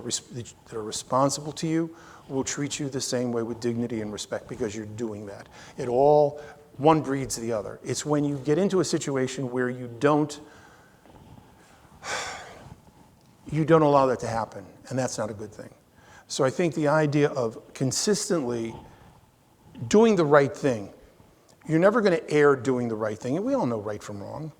are responsible to you will treat you the same way, with dignity and respect, because you're doing that. One breeds the other. It's when you get into a situation where you don't allow that to happen, and that's not a good thing. So I think the idea of consistently doing the right thing, you're never going to err doing the right thing, and we all know right from wrong.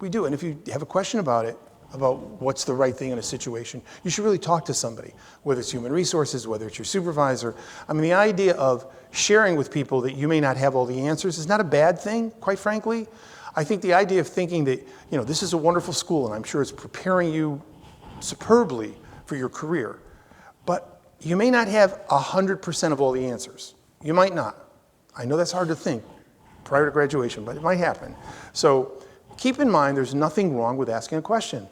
We do, and if you have a question about it, about what's the right thing in a situation, you should really talk to somebody, whether it's human resources, whether it's your supervisor. I mean, the idea of sharing with people that you may not have all the answers is not a bad thing, quite frankly. I think the idea of thinking that, this is a wonderful school, and I'm sure it's preparing you superbly for your career. But you may not have 100% of all the answers. You might not. I know that's hard to think prior to graduation, but it might happen. So keep in mind there's nothing wrong with asking a question,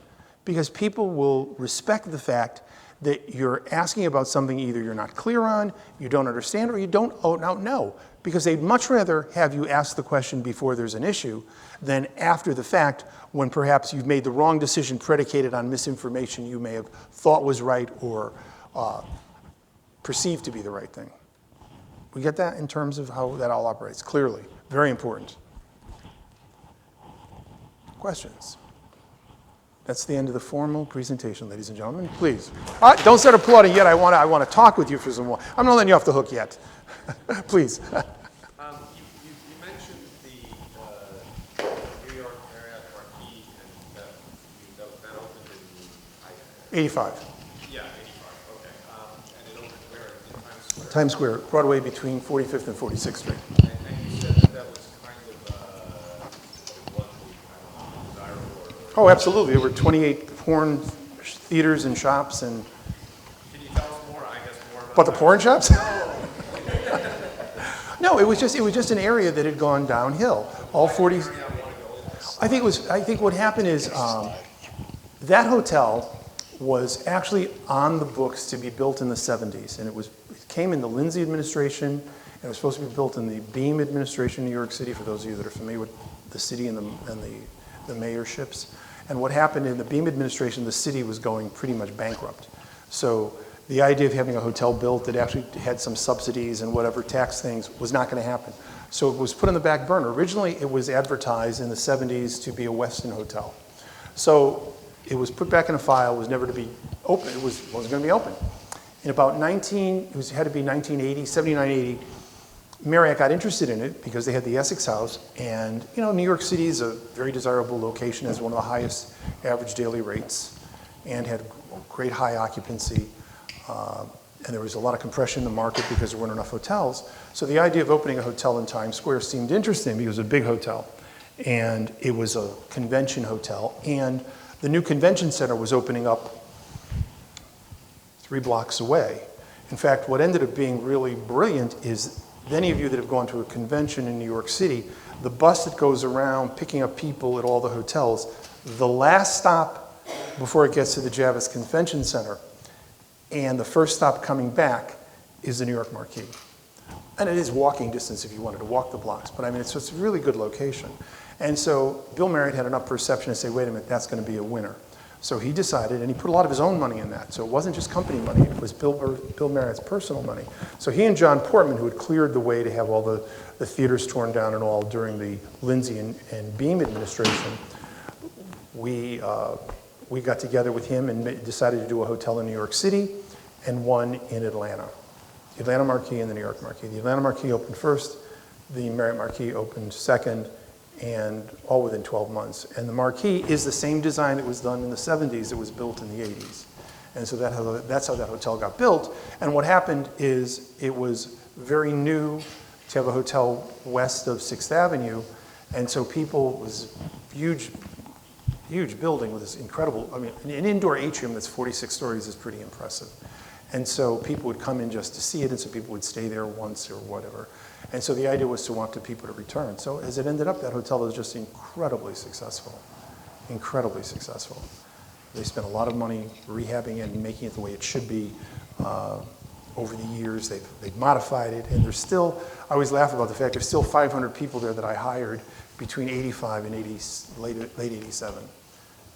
because people will respect the fact that you're asking about something either you're not clear on, you don't understand, or you don't know, because they'd much rather have you ask the question before there's an issue than after the fact when perhaps you've made the wrong decision predicated on misinformation you may have thought was right or perceived to be the right thing. We get that in terms of how that all operates, clearly. Very important. Questions? That's the end of the formal presentation, ladies and gentlemen. Please. Don't start applauding yet. I want to talk with you for some more. I'm not letting you off the hook yet. Please.
You mentioned the New York Marriott Marquis, and that opened in
85.
Yeah, 85. Okay, and it opened where in Times Square?
Times Square, Broadway between 45th and 46th Street.
And you said that was kind of what was desirable.
Oh, absolutely. There were 28 porn theaters and shops, and.
Can you tell us more? I guess more about.
But the porn shops? No, it was just an area that had gone downhill. All 40. I think what happened is that hotel was actually on the books to be built in the 70s, and it came in the Lindsay administration, and it was supposed to be built in the Beam administration in New York City, for those of you that are familiar with the city and the mayorships. And what happened in the Beam administration, the city was going pretty much bankrupt. So the idea of having a hotel built that actually had some subsidies and whatever tax things was not going to happen. So it was put on the back burner. Originally, it was advertised in the 70s to be a Westin hotel. So it was put back in a file, was never to be open. It wasn't going to be open. In about had to be 1980, 79, 80, Marriott got interested in it because they had the Essex House, and New York City is a very desirable location, has one of the highest average daily rates, and had great high occupancy, and there was a lot of compression in the market because there weren't enough hotels. So the idea of opening a hotel in Times Square seemed interesting because it was a big hotel, and it was a convention hotel, and the new convention center was opening up 3 blocks away. In fact, what ended up being really brilliant is any of you that have gone to a convention in New York City, the bus that goes around picking up people at all the hotels, the last stop before it gets to the Javits Convention Center and the first stop coming back is the New York Marquis. And it is walking distance if you wanted to walk the blocks, but I mean, it's a really good location. And so Bill Marriott had enough perception to say, wait a minute, that's going to be a winner. So he decided, and he put a lot of his own money in that. So it wasn't just company money, it was Bill Marriott's personal money. So he and John Portman, who had cleared the way to have all the theaters torn down and all during the Lindsay and Beam administration, we got together with him and decided to do a hotel in New York City and one in Atlanta. The Atlanta Marquis and the New York Marquis. The Atlanta Marquis opened first, the Marriott Marquis opened second, and all within 12 months. And the Marquis is the same design that was done in the 70s that was built in the 80s. And so that's how that hotel got built. And what happened is it was very new to have a hotel west of 6th Avenue. And so people, it was huge building with this incredible, I mean, an indoor atrium that's 46 stories is pretty impressive. And so people would come in just to see it, and so people would stay there once or whatever. And so the idea was to want the people to return. So as it ended up, that hotel was just incredibly successful, incredibly successful. They spent a lot of money rehabbing it and making it the way it should be. Over the years, they've modified it, and there's still, I always laugh about the fact there's still 500 people there that I hired between 85 and late 87,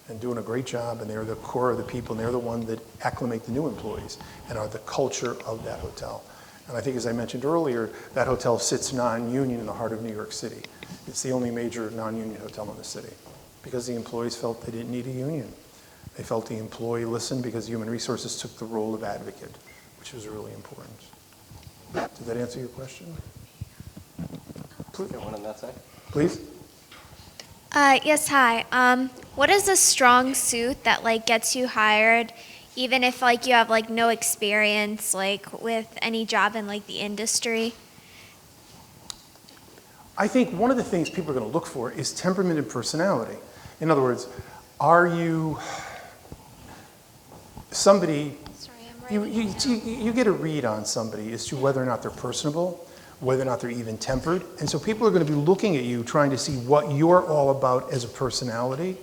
and doing a great job, and they're the core of the people, and they're the one that acclimate the new employees and are the culture of that hotel. And I think, as I mentioned earlier, that hotel sits non-union in the heart of New York City. It's the only major non-union hotel in the city because the employees felt they didn't need a union. They felt the employee listened because human resources took the role of advocate, which was really important. Did that answer your question? Please.
Got one on that side.
Please?
Yes, hi. What is a strong suit that gets you hired, even if you have no experience with any job in the industry?
I think one of the things people are going to look for is temperament and personality. In other words, are you somebody?
Sorry, I'm
You get a read on somebody as to whether or not they're personable, whether or not they're even-tempered. And so people are going to be looking at you, trying to see what you're all about as a personality.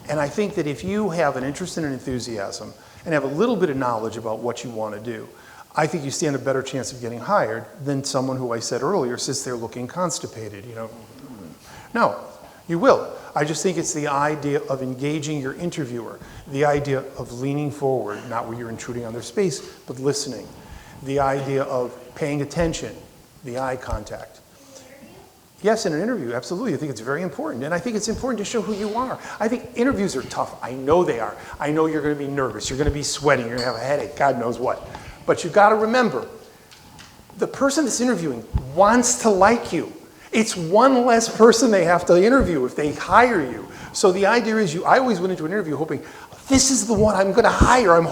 And I think that if you have an interest and an enthusiasm and have a little bit of knowledge about what you want to do, I think you stand a better chance of getting hired than someone who I said earlier sits there looking constipated, you know. No, you will. I just think it's the idea of engaging your interviewer, the idea of leaning forward, not where you're intruding on their space, but listening, the idea of paying attention, the eye contact. Yes, in an interview, absolutely. I think it's very important. And I think it's important to show who you are. I think interviews are tough. I know they are. I know you're going to be nervous. You're going to be sweating. You're going to have a headache. God knows what. But you've got to remember, the person that's interviewing wants to like you. It's one less person they have to interview if they hire you. So the idea is I always went into an interview hoping, this is the one I'm going to hire. I am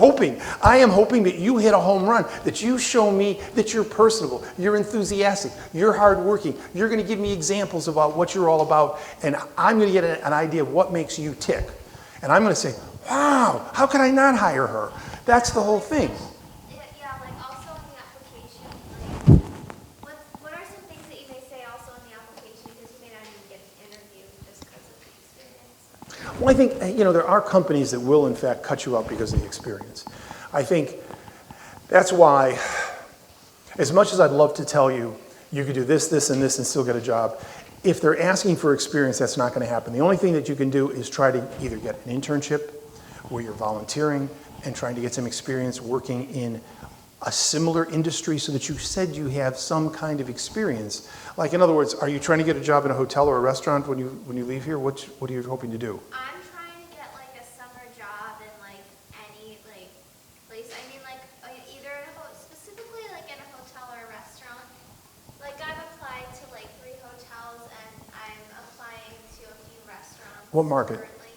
hoping that you hit a home run, that you show me that you're personable, you're enthusiastic, you're hardworking, you're going to give me examples about what you're all about, and I'm going to get an idea of what makes you tick. And I'm going to say, wow, how could I not hire her? That's the whole thing.
Yeah, like also in the application, like what are some things that you may say also in the application because you may not even get an interview just because of the experience?
Well, I think, there are companies that will, in fact, cut you out because of the experience. I think that's why, as much as I'd love to tell you, you could do this, this, and this and still get a job, if they're asking for experience, that's not going to happen. The only thing that you can do is try to either get an internship where you're volunteering and trying to get some experience working in a similar industry so that you said you have some kind of experience. Like, in other words, are you trying to get a job in a hotel or a restaurant when you leave here? What are you hoping to do?
I'm trying to get like a summer job in like any like place. I mean like either in specifically like in a hotel or a restaurant. Like I've applied to like 3 hotels and I'm applying to a few restaurants.
What market?
Currently.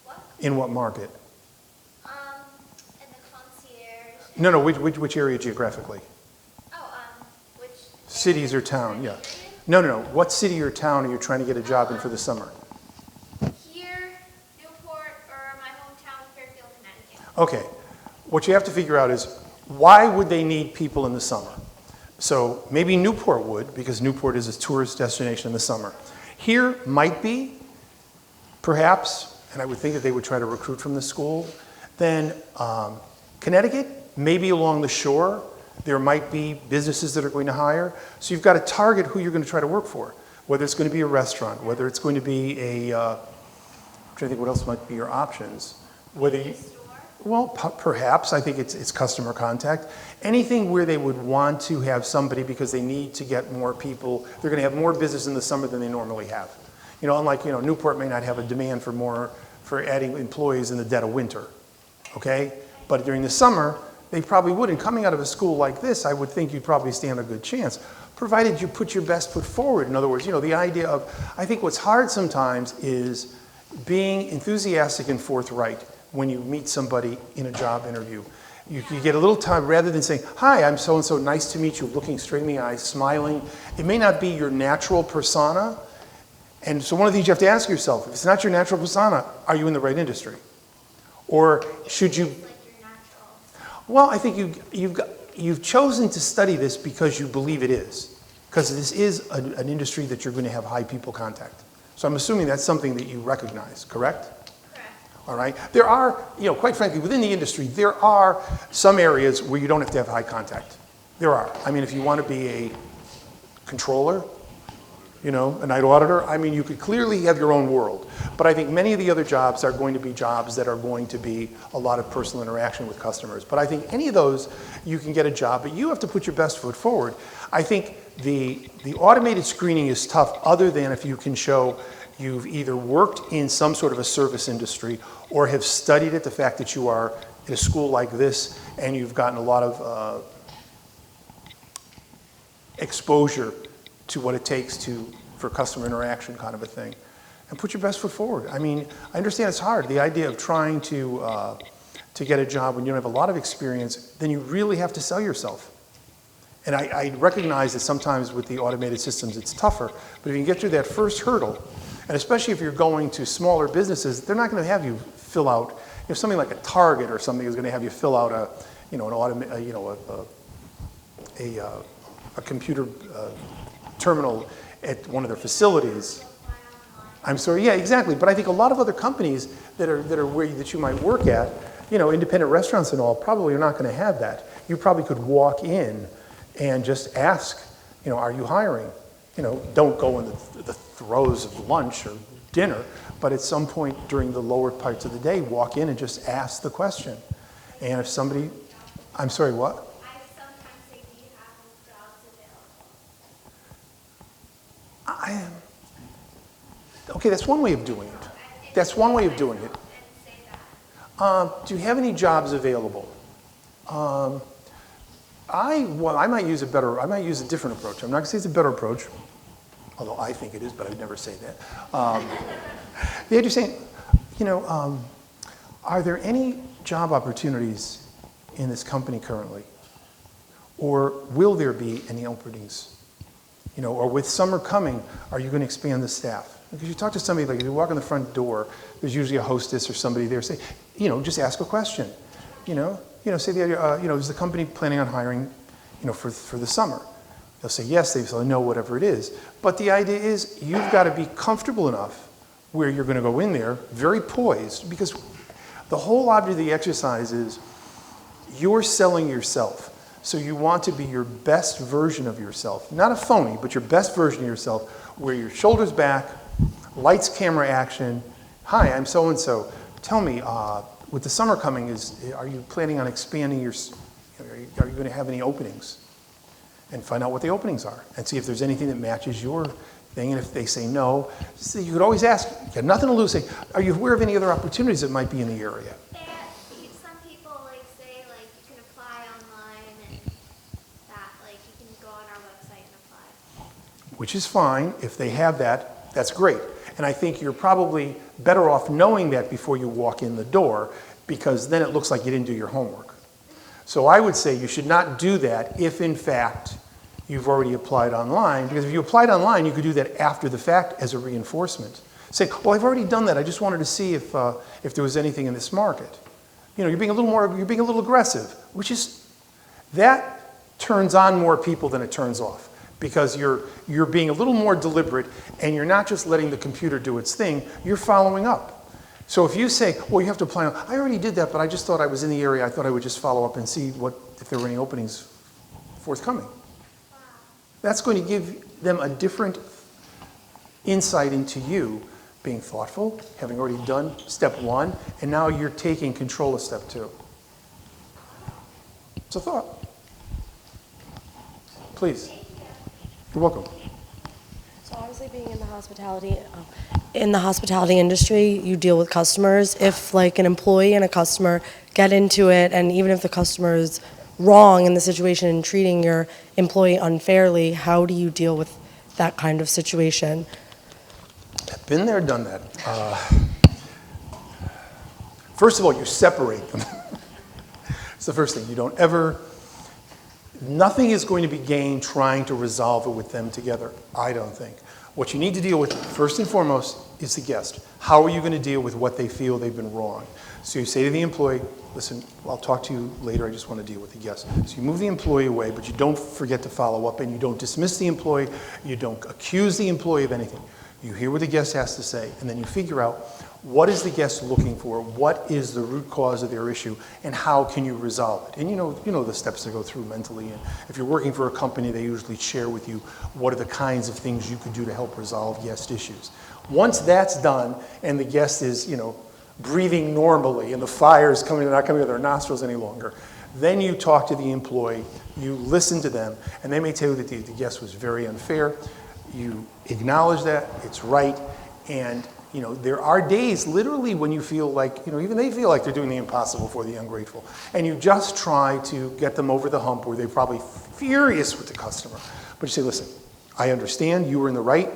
What?
In what market?
In the concierge.
No, which area geographically?
Which
Cities or town, yeah. No. What city or town are you trying to get a job in for the summer?
Here, Newport, or my hometown, Fairfield, Connecticut.
Okay. What you have to figure out is, why would they need people in the summer? So maybe Newport would, because Newport is a tourist destination in the summer. Here might be, perhaps, and I would think that they would try to recruit from the school. Then Connecticut, maybe along the shore, there might be businesses that are going to hire. So you've got to target who you're going to try to work for, whether it's going to be a restaurant, whether it's going to be I'm trying to think what else might be your options. Whether you, well, perhaps. I think it's customer contact. Anything where they would want to have somebody because they need to get more people. They're going to have more business in the summer than they normally have. Unlike, Newport may not have a demand for adding employees in the dead of winter, okay? But during the summer, they probably would. And coming out of a school like this, I would think you'd probably stand a good chance, provided you put your best foot forward. In other words, the idea of, I think what's hard sometimes is being enthusiastic and forthright when you meet somebody in a job interview. You get a little time, rather than saying, hi, I'm so-and-so, nice to meet you, looking straight in the eyes, smiling. It may not be your natural persona. And so one of the things you have to ask yourself, if it's not your natural persona, are you in the right industry? Or should you... Well, I think you've chosen to study this because you believe it is. Because this is an industry that you're going to have high people contact. So I'm assuming that's something that you recognize, correct?
Correct.
All right. There are, quite frankly, within the industry, there are some areas where you don't have to have high contact. There are. I mean, if you want to be a controller, a night auditor, you could clearly have your own world. But I think many of the other jobs are going to be jobs that are going to be a lot of personal interaction with customers. But I think any of those, you can get a job, but you have to put your best foot forward. I think the automated screening is tough, other than if you can show you've either worked in some sort of a service industry or have studied it, the fact that you are in a school like this and you've gotten a lot of exposure to what it takes for customer interaction kind of a thing. And put your best foot forward. I understand it's hard. The idea of trying to get a job when you don't have a lot of experience, then you really have to sell yourself. And I recognize that sometimes with the automated systems it's tougher, but if you can get through that first hurdle, and especially if you're going to smaller businesses, they're not going to have you fill out If something like a Target or something is going to have you fill out a, you know, a computer terminal at one of their facilities. I'm sorry, yeah, exactly. But I think a lot of other companies that are where that you might work at, you know, independent restaurants and all, probably are not going to have that. You probably could walk in and just ask, you know, are you hiring? You know, don't go in the throes of lunch or dinner, but at some point during the lower parts of the day, walk in and just ask the question. And if somebody, I'm sorry, what?
I sometimes say, do you have those jobs available?
Okay, that's one way of doing it. That's one way of doing it. Do you have any jobs available? I might use a different approach. I'm not going to say it's a better approach, although I think it is, but I would never say that. The idea of saying, you know, are there any job opportunities in this company currently? Or will there be any openings? You know, or with summer coming, are you going to expand the staff? Because you talk to somebody, like if you walk in the front door, there's usually a hostess or somebody there. Say, you know, just ask a question. You know, say the idea, you know, is the company planning on hiring, you know, for the summer? They'll say yes. They say no, whatever it is. But the idea is you've got to be comfortable enough where you're going to go in there, very poised, because the whole object of the exercise is you're selling yourself. So you want to be your best version of yourself, not a phony, but your best version of yourself, where your shoulders back, lights, camera, action. Hi, I'm so-and-so. Tell me, with the summer coming, are you planning on expanding are you going to have any openings? And find out what the openings are and see if there's anything that matches your thing. And if they say no, you could always ask, you got nothing to lose, say, are you aware of any other opportunities that might be in the area?
Some people say you can apply online and that you can go on our website and apply.
Which is fine. If they have that, that's great. And I think you're probably better off knowing that before you walk in the door, because then it looks like you didn't do your homework. So I would say you should not do that if, in fact, you've already applied online. Because if you applied online, you could do that after the fact as a reinforcement. Say, well, I've already done that. I just wanted to see if there was anything in this market. You know, you're being a little aggressive, that turns on more people than it turns off. Because you're being a little more deliberate, and you're not just letting the computer do its thing, you're following up. So if you say, well, you have to apply, I already did that, but I just thought I was in the area, I thought I would just follow up and see if there were any openings forthcoming. That's going to give them a different insight into you being thoughtful, having already done step one, and now you're taking control of step two. It's a thought. Please. You're welcome.
So obviously being in the hospitality industry, you deal with customers. If an employee and a customer get into it, and even if the customer is wrong in the situation and treating your employee unfairly, how do you deal with that kind of situation?
I've been there, done that. First of all, you separate them. It's the first thing. You don't ever... Nothing is going to be gained trying to resolve it with them together, I don't think. What you need to deal with, first and foremost, is the guest. How are you going to deal with what they feel they've been wrong? So you say to the employee, listen, I'll talk to you later, I just want to deal with the guest. So you move the employee away, but you don't forget to follow up, and you don't dismiss the employee, you don't accuse the employee of anything. You hear what the guest has to say, and then you figure out, what is the guest looking for? What is the root cause of their issue? And how can you resolve it? And you know the steps to go through mentally. And if you're working for a company, they usually share with you what are the kinds of things you could do to help resolve guest issues. Once that's done and the guest is, breathing normally and the fire is not coming out of their nostrils any longer, then you talk to the employee, you listen to them, and they may tell you that the guest was very unfair. You acknowledge that, it's right, and there are days literally when you feel like, even they feel like they're doing the impossible for the ungrateful. And you just try to get them over the hump where they're probably furious with the customer. But you say, listen, I understand you were in the right.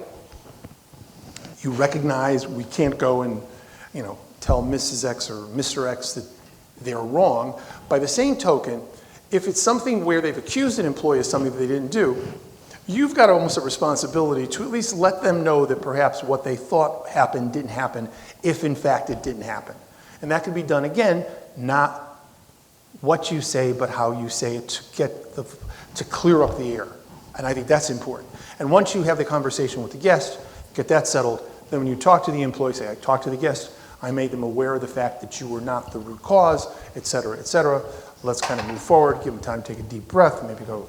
You recognize we can't go and, tell Mrs. X or Mr. X that they're wrong. By the same token, if it's something where they've accused an employee of something that they didn't do, you've got almost a responsibility to at least let them know that perhaps what they thought happened didn't happen, if in fact it didn't happen. And that can be done, again, not what you say, but how you say it to clear up the air. And I think that's important. And once you have the conversation with the guest, get that settled, then when you talk to the employee, say, I talked to the guest, I made them aware of the fact that you were not the root cause, et cetera, et cetera. Let's kind of move forward, give them time to take a deep breath, maybe go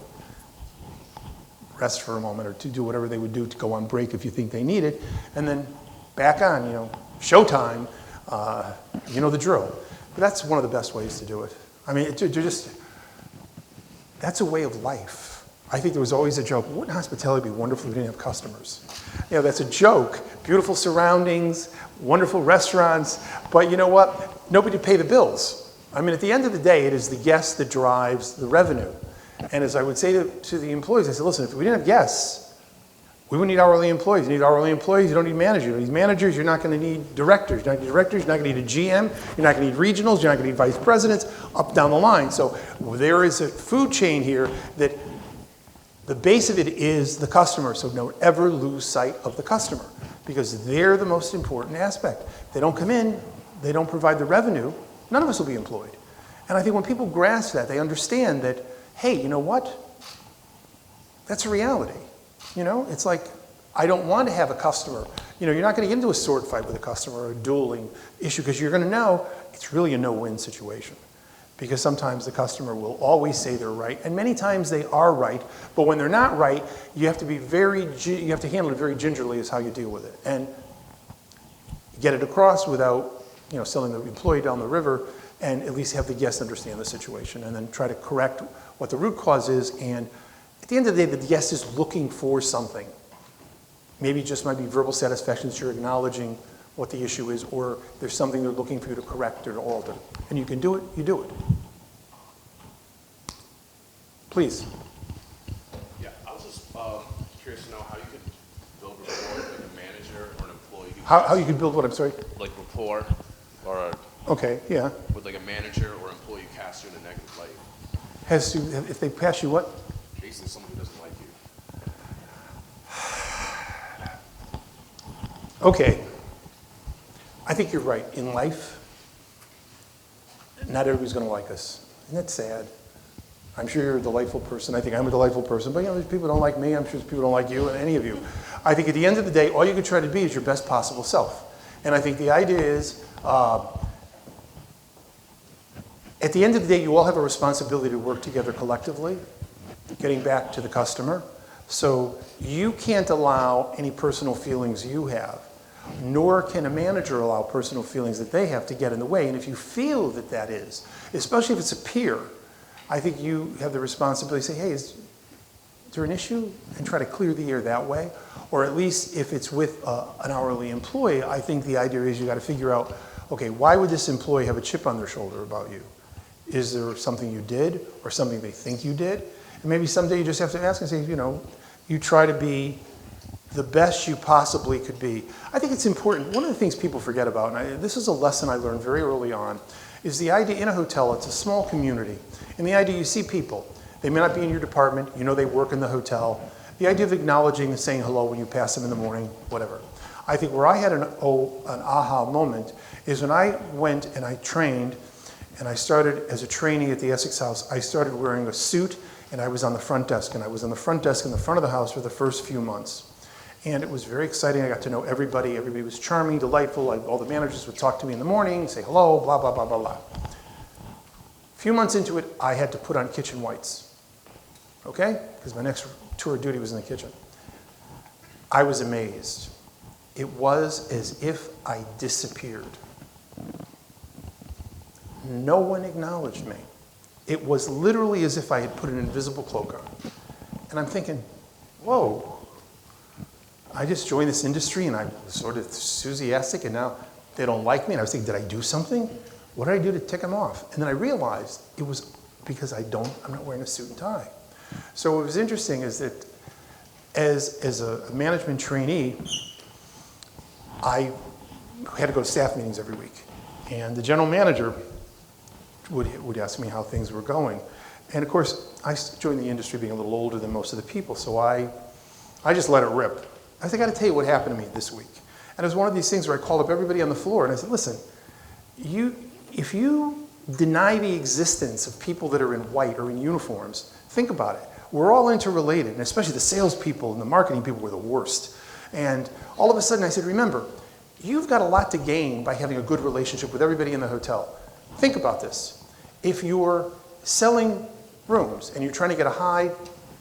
rest for a moment or to do whatever they would do to go on break if you think they need it, and then back on, showtime, you know the drill. But that's one of the best ways to do it. I mean, that's a way of life. I think there was always a joke, wouldn't hospitality be wonderful if we didn't have customers? That's a joke. Beautiful surroundings, wonderful restaurants, but you know what? Nobody pay the bills. I mean, at the end of the day, it is the guest that drives the revenue. And as I would say to the employees, I said, listen, if we didn't have guests, we would need hourly employees. You need hourly employees, you don't need managers. You don't need managers, you're not going to need directors. You're not going to need directors, you're not going to need a GM, you're not going to need regionals, you're not going to need vice presidents, up down the line. So there is a food chain here that the base of it is the customer, so don't ever lose sight of the customer because they're the most important aspect. If they don't come in, they don't provide the revenue, none of us will be employed. And I think when people grasp that, they understand that, hey, you know what? That's a reality. It's like, I don't want to have a customer. You're not going to get into a sword fight with a customer or a dueling issue because you're going to know it's really a no-win situation. Because sometimes the customer will always say they're right, and many times they are right, but when they're not right, you have to handle it very gingerly is how you deal with it. And get it across without, selling the employee down the river, and at least have the guest understand the situation, and then try to correct what the root cause is, and at the end of the day, the guest is looking for something. Maybe it just might be verbal satisfaction that you're acknowledging what the issue is, or there's something they're looking for you to correct or to alter. And you can do it, you do it. Please.
Yeah, I was just curious to know how you could build rapport with like a manager or an employee.
How you can build what, I'm sorry?
Like rapport or
Okay, yeah.
with like a manager or employee who casts you in a negative light.
If they pass you what?
Basically someone who doesn't like you.
Okay. I think you're right. In life, not everybody's going to like us. Isn't that sad? I'm sure you're a delightful person. I think I'm a delightful person. But there's people who don't like me. I'm sure there's people who don't like you, and any of you. I think at the end of the day, all you can try to be is your best possible self. And I think the idea is, at the end of the day, you all have a responsibility to work together collectively, getting back to the customer. So you can't allow any personal feelings you have, nor can a manager allow personal feelings that they have to get in the way. And if you feel that that is, especially if it's a peer, I think you have the responsibility to say, hey, is there an issue? And try to clear the air that way. Or at least if it's with an hourly employee, I think the idea is you got to figure out, okay, why would this employee have a chip on their shoulder about you? Is there something you did or something they think you did? And maybe someday you just have to ask and say, you try to be the best you possibly could be. I think it's important. One of the things people forget about, and this is a lesson I learned very early on, is the idea in a hotel, it's a small community. And the idea you see people, they may not be in your department, they work in the hotel. The idea of acknowledging and saying hello when you pass them in the morning, whatever. I think where I had an aha moment is when I went and I trained, and I started as a trainee at the Essex House, I started wearing a suit, and I was on the front desk. And I was on the front desk in the front of the house for the first few months. And it was very exciting. I got to know everybody. Everybody was charming, delightful. All the managers would talk to me in the morning, say hello, blah, blah, blah, blah, blah. A few months into it, I had to put on kitchen whites, okay? Because my next tour of duty was in the kitchen. I was amazed. It was as if I disappeared. No one acknowledged me. It was literally as if I had put an invisible cloak on. And I'm thinking, whoa, I just joined this industry and I was sort of enthusiastic and now they don't like me. And I was thinking, did I do something? What did I do to tick them off? And then I realized it was because I'm not wearing a suit and tie. So what was interesting is that as a management trainee, I had to go to staff meetings every week. And the general manager would ask me how things were going. And of course, I joined the industry being a little older than most of the people, so I just let it rip. I said, I got to tell you what happened to me this week. And it was one of these things where I called up everybody on the floor and I said, listen, if you deny the existence of people that are in white or in uniforms, think about it. We're all interrelated, and especially the salespeople and the marketing people were the worst. And all of a sudden I said, remember, you've got a lot to gain by having a good relationship with everybody in the hotel. Think about this. If you're selling rooms and you're trying to get a high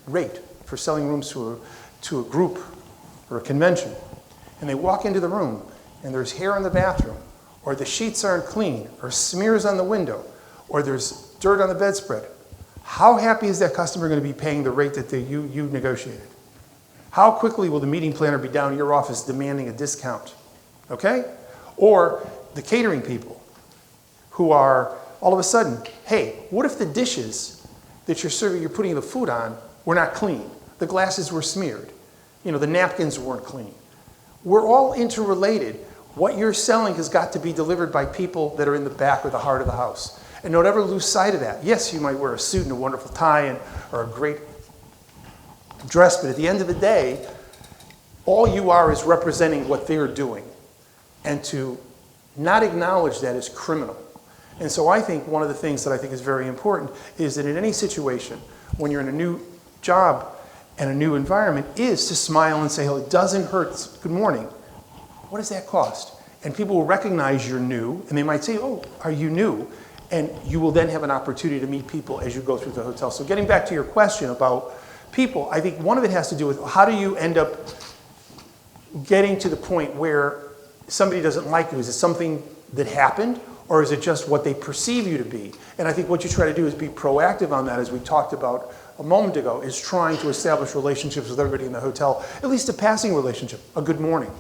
rate for selling rooms to a group or a convention, and they walk into the room and there's hair in the bathroom, or the sheets aren't clean, or smears on the window, or there's dirt on the bedspread, how happy is that customer going to be paying the rate that you negotiated? How quickly will the meeting planner be down in your office demanding a discount? Okay? Or the catering people who are all of a sudden, hey, what if the dishes that you're putting the food on were not clean? The glasses were smeared. You know, the napkins weren't clean. We're all interrelated. What you're selling has got to be delivered by people that are in the back or the heart of the house. And don't ever lose sight of that. Yes, you might wear a suit and a wonderful tie or a great dress, but at the end of the day, all you are is representing what they're doing. And to not acknowledge that is criminal. And so I think one of the things that I think is very important is that in any situation, when you're in a new job and a new environment, is to smile and say, oh, it doesn't hurt. Good morning. What does that cost? And people will recognize you're new, and they might say, oh, are you new? And you will then have an opportunity to meet people as you go through the hotel. So getting back to your question about people, I think one of it has to do with how do you end up getting to the point where somebody doesn't like you? Is it something that happened, or is it just what they perceive you to be? And I think what you try to do is be proactive on that, as we talked about a moment ago, is trying to establish relationships with everybody in the hotel, at least a passing relationship, a good morning,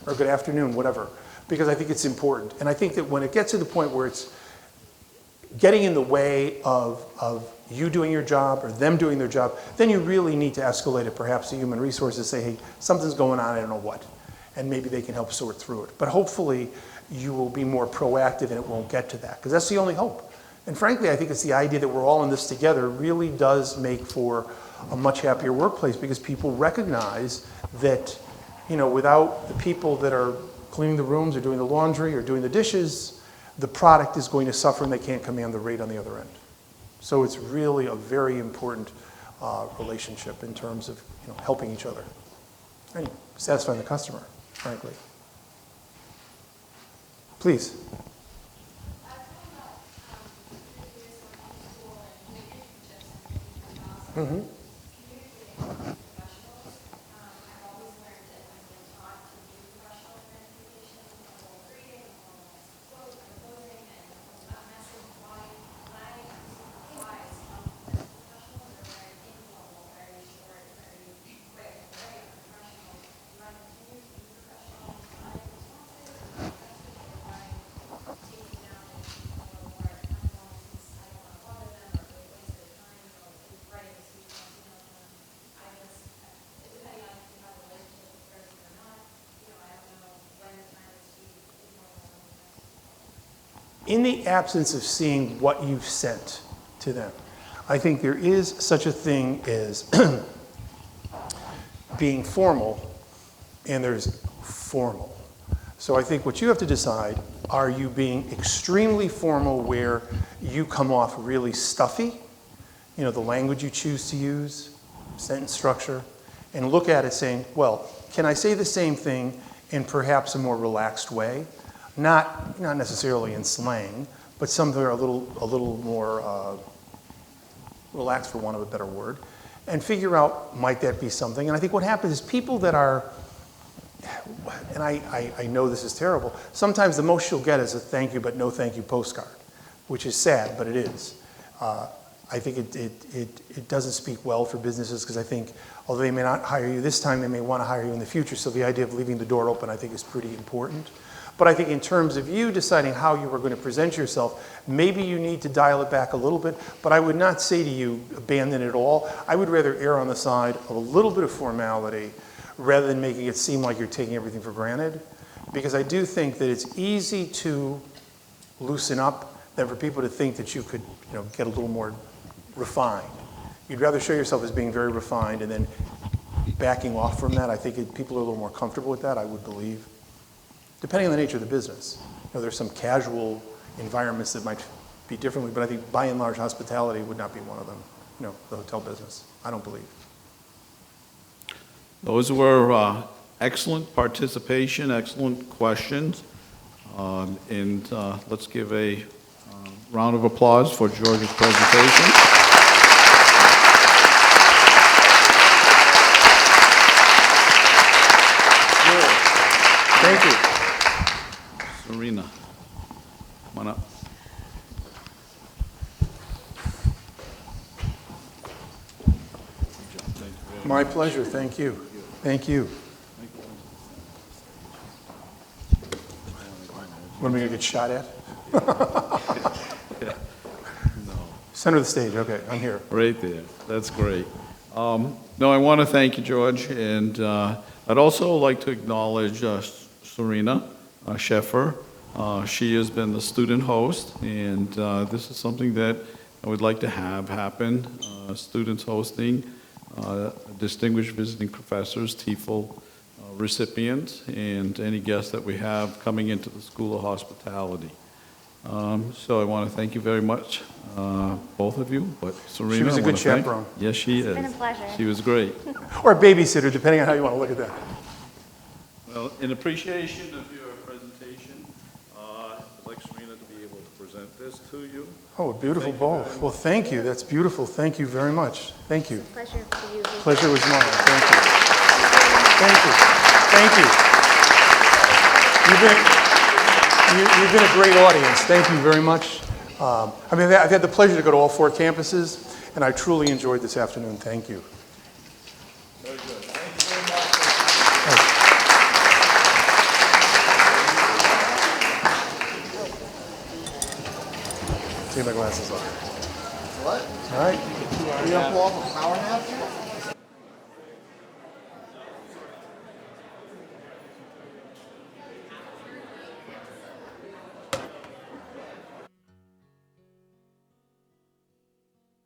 or good afternoon, whatever, because I think it's important. And I think that when it gets to the point where it's getting in the way of you doing your job or them doing their job, then you really need to escalate it perhaps to human resources, say, hey, something's going on, I don't know what. And maybe they can help sort through it. But hopefully you will be more proactive and it won't get to that, because that's the only hope. And frankly, I think it's the idea that we're all in this together really does make for a much happier workplace, because people recognize that, you know, without the people that are cleaning the rooms or doing the laundry or doing the dishes, the product is going to suffer and they can't command the rate on the other end. So it's really a very important relationship in terms of, you know, helping each other and satisfying the customer, frankly. Please. Mm-hmm. In the absence of seeing what you've sent to them, I think there is such a thing as being formal, and there's formal. So I think what you have to decide, are you being extremely formal where you come off really stuffy, you know, the language you choose to use, sentence structure, and look at it saying, well, can I say the same thing in perhaps a more relaxed way? Not necessarily in slang, but somewhere a little more relaxed, for want of a better word, and figure out, might that be something? And I think what happens is people that are, and I know this is terrible, sometimes the most you'll get is a thank you but no thank you postcard, which is sad, but it is. I think it doesn't speak well for businesses, because I think although they may not hire you this time, they may want to hire you in the future. So the idea of leaving the door open, I think, is pretty important. But I think in terms of you deciding how you are going to present yourself, maybe you need to dial it back a little bit. But I would not say to you, abandon it all. I would rather err on the side of a little bit of formality rather than making it seem like you're taking everything for granted. Because I do think that it's easy to loosen up than for people to think that you could, you know, get a little more refined. You'd rather show yourself as being very refined and then backing off from that. I think people are a little more comfortable with that, I would believe. depending on the nature of the business. You know, there's some casual environments that might be differently, but I think by and large, hospitality would not be one of them, you know, the hotel business, I don't believe.
Those were excellent participation, excellent questions. And let's give a round of applause for George's presentation.
Thank you.
Serena, come on up.
My pleasure, thank you. Thank you. When are we going to get shot at? Center of the stage, okay, I'm here.
Right there. That's great. No, I want to thank you, George, and I'd also like to acknowledge Serena Sheffer. She has been the student host, and this is something that I would like to have happen. Students hosting distinguished visiting professors, Tiefel recipients, and any guests that we have coming into the School of Hospitality. So I want to thank you very much, both of you, but Serena,
She was a
I
good
wanna thank-
chaperone.
Yes, she is.
It's been a pleasure.
She was great.
Or a babysitter, depending on how you want to look at that.
Well, in appreciation of your presentation, I'd like Serena to be able to present this to you.
Oh, a beautiful
Thank you
bowl.
very
Well, thank you, that's beautiful. Thank you very much. Thank you.
Pleasure for you.
Pleasure was mine, thank you. Thank you, thank you. You've been a great audience, thank you very much. I mean, I've had the pleasure to go to all 4 campuses, and I truly enjoyed this afternoon, thank you.
Very good. Thank you very much.
Take my glasses off.
What?
All right.
You gonna pull off a power nap?